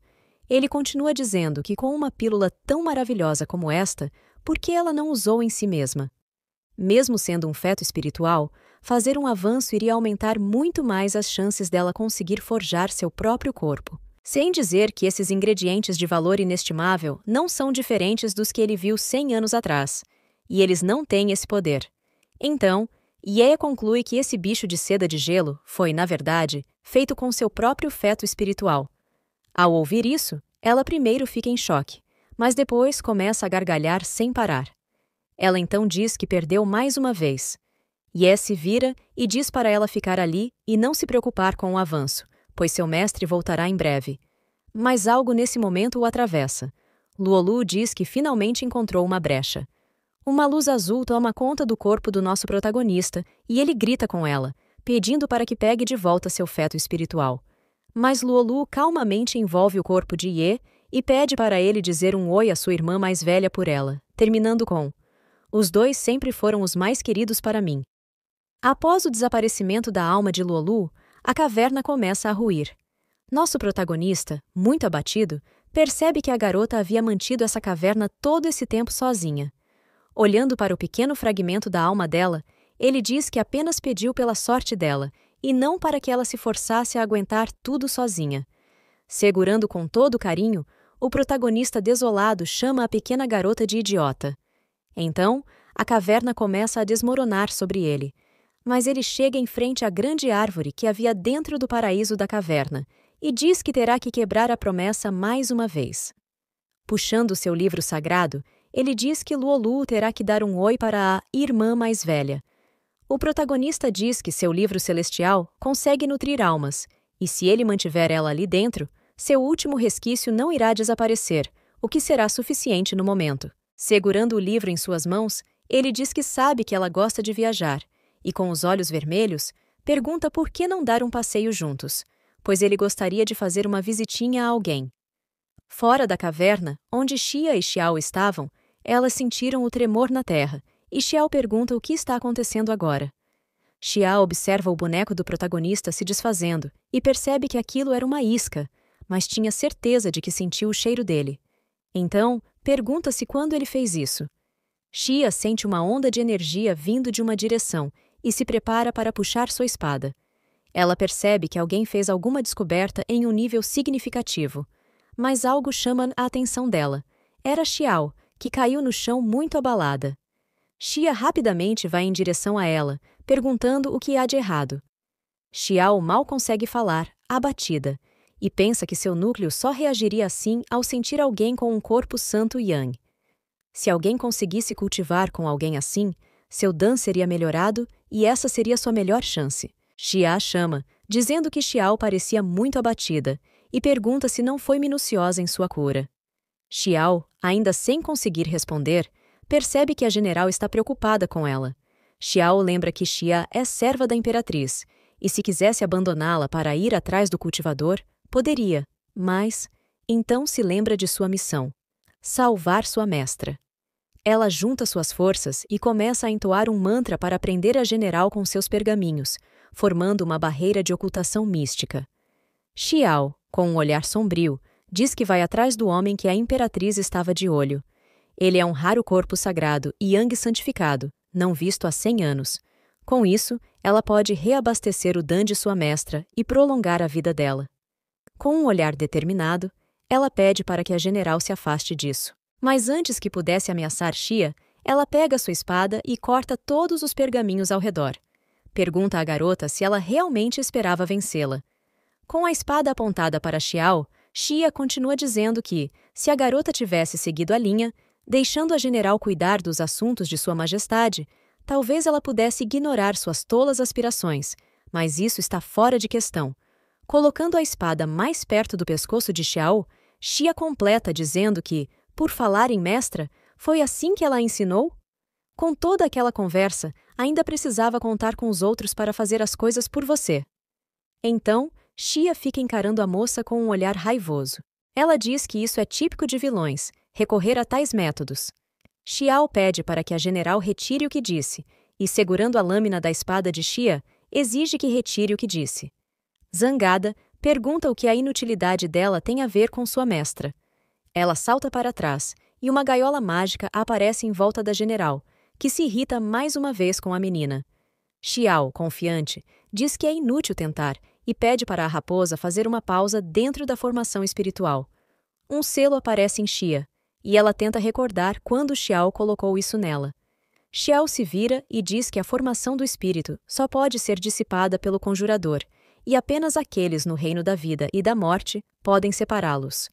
Ele continua dizendo que com uma pílula tão maravilhosa como esta, por que ela não usou em si mesma? Mesmo sendo um feto espiritual, fazer um avanço iria aumentar muito mais as chances dela conseguir forjar seu próprio corpo. Sem dizer que esses ingredientes de valor inestimável não são diferentes dos que ele viu 100 anos atrás, e eles não têm esse poder. Então, Ye conclui que esse bicho de seda de gelo foi, na verdade, feito com seu próprio feto espiritual. Ao ouvir isso, ela primeiro fica em choque, mas depois começa a gargalhar sem parar. Ela então diz que perdeu mais uma vez. Ye se vira e diz para ela ficar ali e não se preocupar com o avanço, pois seu mestre voltará em breve. Mas algo nesse momento o atravessa. Luolu diz que finalmente encontrou uma brecha. Uma luz azul toma conta do corpo do nosso protagonista e ele grita com ela, pedindo para que pegue de volta seu feto espiritual. Mas Luolu calmamente envolve o corpo de Ye e pede para ele dizer um oi à sua irmã mais velha por ela, terminando com: "Os dois sempre foram os mais queridos para mim." Após o desaparecimento da alma de Luolu, a caverna começa a ruir. Nosso protagonista, muito abatido, percebe que a garota havia mantido essa caverna todo esse tempo sozinha. Olhando para o pequeno fragmento da alma dela, ele diz que apenas pediu pela sorte dela, e não para que ela se forçasse a aguentar tudo sozinha. Segurando com todo carinho, o protagonista desolado chama a pequena garota de idiota. Então, a caverna começa a desmoronar sobre ele. Mas ele chega em frente à grande árvore que havia dentro do paraíso da caverna e diz que terá que quebrar a promessa mais uma vez. Puxando seu livro sagrado, ele diz que Luolu terá que dar um oi para a irmã mais velha. O protagonista diz que seu livro celestial consegue nutrir almas, e se ele mantiver ela ali dentro, seu último resquício não irá desaparecer, o que será suficiente no momento. Segurando o livro em suas mãos, ele diz que sabe que ela gosta de viajar, e com os olhos vermelhos, pergunta por que não dar um passeio juntos, pois ele gostaria de fazer uma visitinha a alguém. Fora da caverna, onde Xia e Xiao estavam, elas sentiram o tremor na terra, e Xiao pergunta o que está acontecendo agora. Xiao observa o boneco do protagonista se desfazendo e percebe que aquilo era uma isca, mas tinha certeza de que sentiu o cheiro dele. Então, pergunta-se quando ele fez isso. Xia sente uma onda de energia vindo de uma direção e se prepara para puxar sua espada. Ela percebe que alguém fez alguma descoberta em um nível significativo, mas algo chama a atenção dela. Era Xiao, que caiu no chão muito abalada. Xia rapidamente vai em direção a ela, perguntando o que há de errado. Xiao mal consegue falar, abatida, e pensa que seu núcleo só reagiria assim ao sentir alguém com um corpo santo yang. Se alguém conseguisse cultivar com alguém assim, seu Dan seria melhorado e essa seria sua melhor chance. Xia chama, dizendo que Xiao parecia muito abatida, e pergunta se não foi minuciosa em sua cura. Xiao, ainda sem conseguir responder, percebe que a general está preocupada com ela. Xiao lembra que Xia é serva da imperatriz, e se quisesse abandoná-la para ir atrás do cultivador, poderia, mas então se lembra de sua missão: salvar sua mestra. Ela junta suas forças e começa a entoar um mantra para prender a general com seus pergaminhos, formando uma barreira de ocultação mística. Xiao, com um olhar sombrio, diz que vai atrás do homem que a imperatriz estava de olho. Ele é um raro corpo sagrado e yang santificado, não visto há 100 anos. Com isso, ela pode reabastecer o Dan de sua mestra e prolongar a vida dela. Com um olhar determinado, ela pede para que a general se afaste disso. Mas antes que pudesse ameaçar Xia, ela pega sua espada e corta todos os pergaminhos ao redor. Pergunta à garota se ela realmente esperava vencê-la. Com a espada apontada para Xiao, Xia continua dizendo que, se a garota tivesse seguido a linha, deixando a general cuidar dos assuntos de sua majestade, talvez ela pudesse ignorar suas tolas aspirações, mas isso está fora de questão. Colocando a espada mais perto do pescoço de Xiao, Xia completa dizendo que, por falar em mestra, foi assim que ela a ensinou? Com toda aquela conversa, ainda precisava contar com os outros para fazer as coisas por você. Então, Xia fica encarando a moça com um olhar raivoso. Ela diz que isso é típico de vilões, recorrer a tais métodos. Xiao pede para que a general retire o que disse, e segurando a lâmina da espada de Xia, exige que retire o que disse. Zangada, pergunta o que a inutilidade dela tem a ver com sua mestra. Ela salta para trás, e uma gaiola mágica aparece em volta da general, que se irrita mais uma vez com a menina. Xiao, confiante, diz que é inútil tentar e pede para a raposa fazer uma pausa dentro da formação espiritual. Um selo aparece em Xia, e ela tenta recordar quando Xiao colocou isso nela. Xiao se vira e diz que a formação do espírito só pode ser dissipada pelo conjurador, e apenas aqueles no reino da vida e da morte podem separá-los.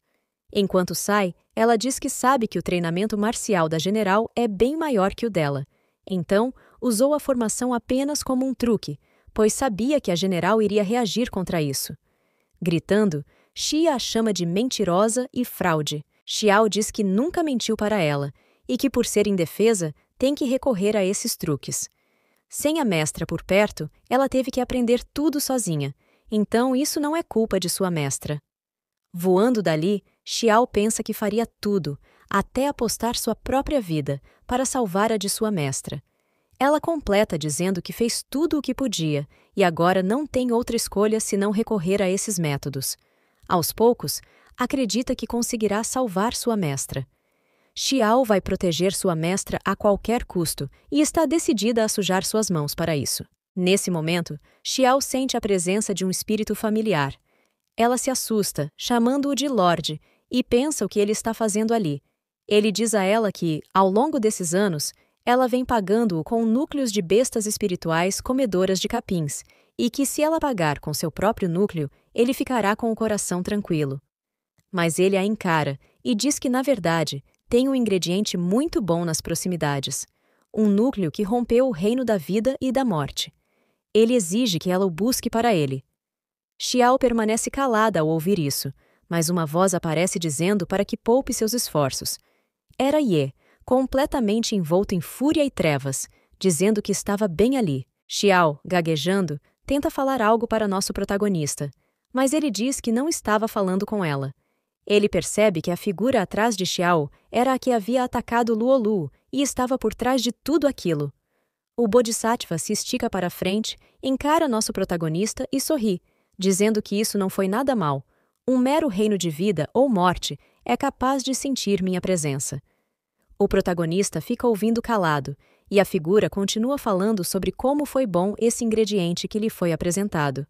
Enquanto sai, ela diz que sabe que o treinamento marcial da general é bem maior que o dela. Então, usou a formação apenas como um truque, pois sabia que a general iria reagir contra isso. Gritando, Xia a chama de mentirosa e fraude. Xiao diz que nunca mentiu para ela e que, por ser indefesa, tem que recorrer a esses truques. Sem a mestra por perto, ela teve que aprender tudo sozinha, então isso não é culpa de sua mestra. Voando dali, Xiao pensa que faria tudo, até apostar sua própria vida, para salvar a de sua mestra. Ela completa dizendo que fez tudo o que podia e agora não tem outra escolha senão recorrer a esses métodos. Aos poucos, acredita que conseguirá salvar sua mestra. Xiao vai proteger sua mestra a qualquer custo e está decidida a sujar suas mãos para isso. Nesse momento, Xiao sente a presença de um espírito familiar. Ela se assusta, chamando-o de Lorde, e pensa o que ele está fazendo ali. Ele diz a ela que, ao longo desses anos, ela vem pagando-o com núcleos de bestas espirituais comedoras de capins, e que se ela pagar com seu próprio núcleo, ele ficará com o coração tranquilo. Mas ele a encara e diz que, na verdade, tem um ingrediente muito bom nas proximidades, um núcleo que rompeu o reino da vida e da morte. Ele exige que ela o busque para ele. Xiao permanece calada ao ouvir isso, mas uma voz aparece dizendo para que poupe seus esforços. Era Ye, completamente envolto em fúria e trevas, dizendo que estava bem ali. Xiao, gaguejando, tenta falar algo para nosso protagonista, mas ele diz que não estava falando com ela. Ele percebe que a figura atrás de Xiao era a que havia atacado Luolu e estava por trás de tudo aquilo. O Bodhisattva se estica para frente, encara nosso protagonista e sorri, dizendo que isso não foi nada mal. Um mero reino de vida ou morte é capaz de sentir minha presença. O protagonista fica ouvindo calado, e a figura continua falando sobre como foi bom esse ingrediente que lhe foi apresentado.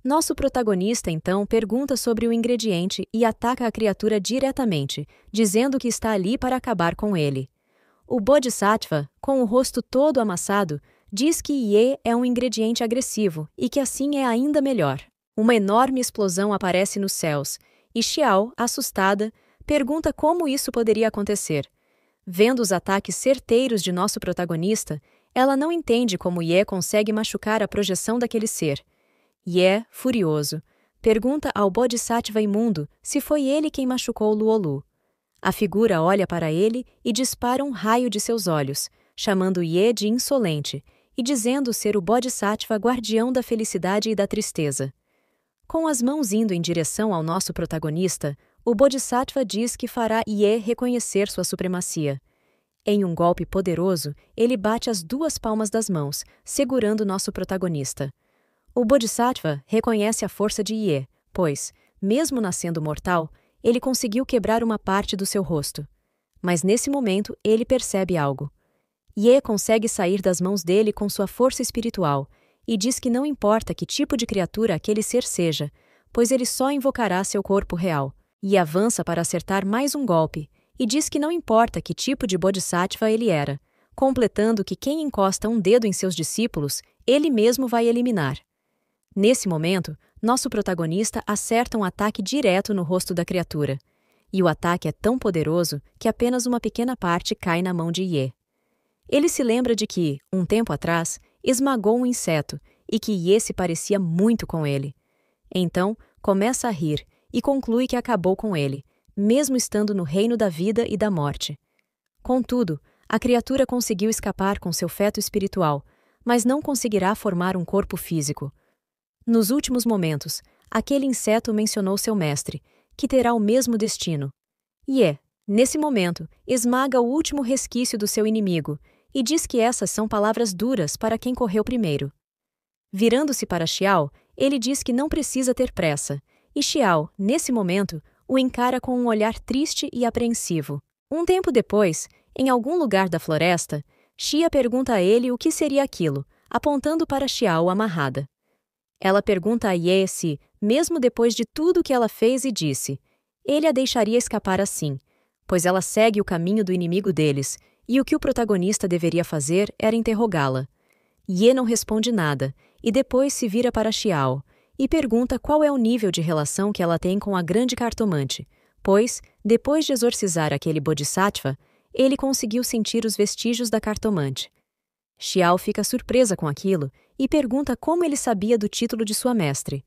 Nosso protagonista, então, pergunta sobre o ingrediente e ataca a criatura diretamente, dizendo que está ali para acabar com ele. O Bodhisattva, com o rosto todo amassado, diz que Ye é um ingrediente agressivo e que assim é ainda melhor. Uma enorme explosão aparece nos céus, e Xiao, assustada, pergunta como isso poderia acontecer. Vendo os ataques certeiros de nosso protagonista, ela não entende como Ye consegue machucar a projeção daquele ser. Ye, furioso, pergunta ao Bodhisattva imundo se foi ele quem machucou Luolu. A figura olha para ele e dispara um raio de seus olhos, chamando Ye de insolente e dizendo ser o Bodhisattva guardião da felicidade e da tristeza. Com as mãos indo em direção ao nosso protagonista, o Bodhisattva diz que fará Ye reconhecer sua supremacia. Em um golpe poderoso, ele bate as duas palmas das mãos, segurando nosso protagonista. O Bodhisattva reconhece a força de Ye, pois, mesmo nascendo mortal, ele conseguiu quebrar uma parte do seu rosto. Mas nesse momento ele percebe algo. Ye consegue sair das mãos dele com sua força espiritual e diz que não importa que tipo de criatura aquele ser seja, pois ele só invocará seu corpo real. E avança para acertar mais um golpe e diz que não importa que tipo de Bodhisattva ele era, completando que quem encosta um dedo em seus discípulos, ele mesmo vai eliminar. Nesse momento, nosso protagonista acerta um ataque direto no rosto da criatura. E o ataque é tão poderoso que apenas uma pequena parte cai na mão de Ye. Ele se lembra de que, um tempo atrás, esmagou um inseto e que Ye se parecia muito com ele. Então, começa a rir e conclui que acabou com ele, mesmo estando no reino da vida e da morte. Contudo, a criatura conseguiu escapar com seu feto espiritual, mas não conseguirá formar um corpo físico. Nos últimos momentos, aquele inseto mencionou seu mestre, que terá o mesmo destino. Ye, nesse momento, esmaga o último resquício do seu inimigo e diz que essas são palavras duras para quem correu primeiro. Virando-se para Xiao, ele diz que não precisa ter pressa, e Xiao, nesse momento, o encara com um olhar triste e apreensivo. Um tempo depois, em algum lugar da floresta, Xia pergunta a ele o que seria aquilo, apontando para Xiao amarrada. Ela pergunta a Ye se, mesmo depois de tudo que ela fez e disse, ele a deixaria escapar assim, pois ela segue o caminho do inimigo deles, e o que o protagonista deveria fazer era interrogá-la. Ye não responde nada, e depois se vira para Xiao, e pergunta qual é o nível de relação que ela tem com a grande cartomante, pois, depois de exorcizar aquele Bodhisattva, ele conseguiu sentir os vestígios da cartomante. Xiao fica surpresa com aquilo e pergunta como ele sabia do título de sua mestre.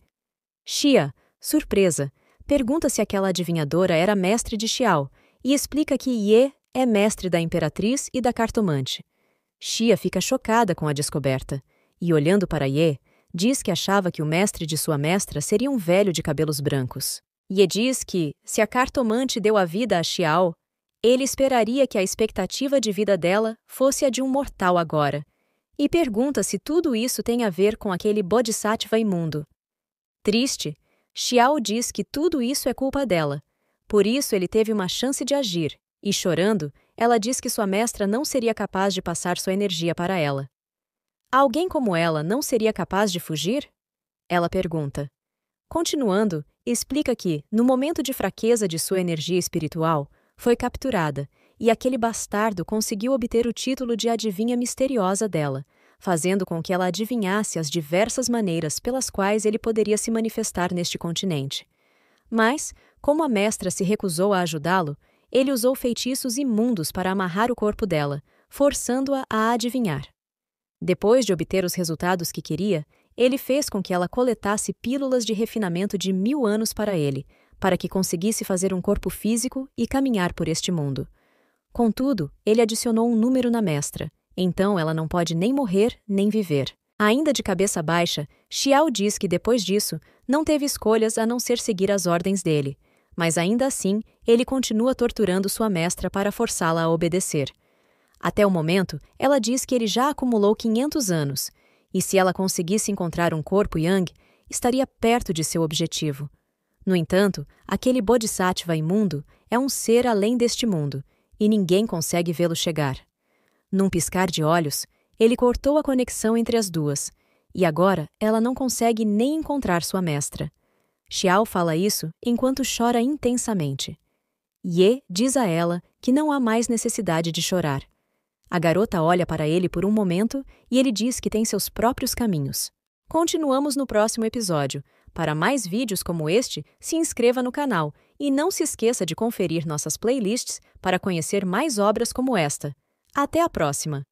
Xia, surpresa, pergunta se aquela adivinhadora era mestre de Xiao e explica que Ye é mestre da imperatriz e da cartomante. Xia fica chocada com a descoberta e, olhando para Ye, diz que achava que o mestre de sua mestra seria um velho de cabelos brancos. Ye diz que, se a cartomante deu a vida a Xiao, ele esperaria que a expectativa de vida dela fosse a de um mortal agora, e pergunta se tudo isso tem a ver com aquele bodhisattva imundo. Triste, Xiao diz que tudo isso é culpa dela, por isso ele teve uma chance de agir, e chorando, ela diz que sua mestra não seria capaz de passar sua energia para ela. Alguém como ela não seria capaz de fugir? Ela pergunta. Continuando, explica que, no momento de fraqueza de sua energia espiritual, foi capturada, e aquele bastardo conseguiu obter o título de adivinha misteriosa dela, fazendo com que ela adivinhasse as diversas maneiras pelas quais ele poderia se manifestar neste continente. Mas, como a mestra se recusou a ajudá-lo, ele usou feitiços imundos para amarrar o corpo dela, forçando-a a adivinhar. Depois de obter os resultados que queria, ele fez com que ela coletasse pílulas de refinamento de 1000 anos para ele, para que conseguisse fazer um corpo físico e caminhar por este mundo. Contudo, ele adicionou um número na mestra, então ela não pode nem morrer nem viver. Ainda de cabeça baixa, Xiao diz que depois disso não teve escolhas a não ser seguir as ordens dele, mas ainda assim ele continua torturando sua mestra para forçá-la a obedecer. Até o momento, ela diz que ele já acumulou 500 anos, e se ela conseguisse encontrar um corpo Yang, estaria perto de seu objetivo. No entanto, aquele bodhisattva imundo é um ser além deste mundo, e ninguém consegue vê-lo chegar. Num piscar de olhos, ele cortou a conexão entre as duas, e agora ela não consegue nem encontrar sua mestra. Xiao fala isso enquanto chora intensamente. Ye diz a ela que não há mais necessidade de chorar. A garota olha para ele por um momento e ele diz que tem seus próprios caminhos. Continuamos no próximo episódio. Para mais vídeos como este, se inscreva no canal e não se esqueça de conferir nossas playlists para conhecer mais obras como esta. Até a próxima!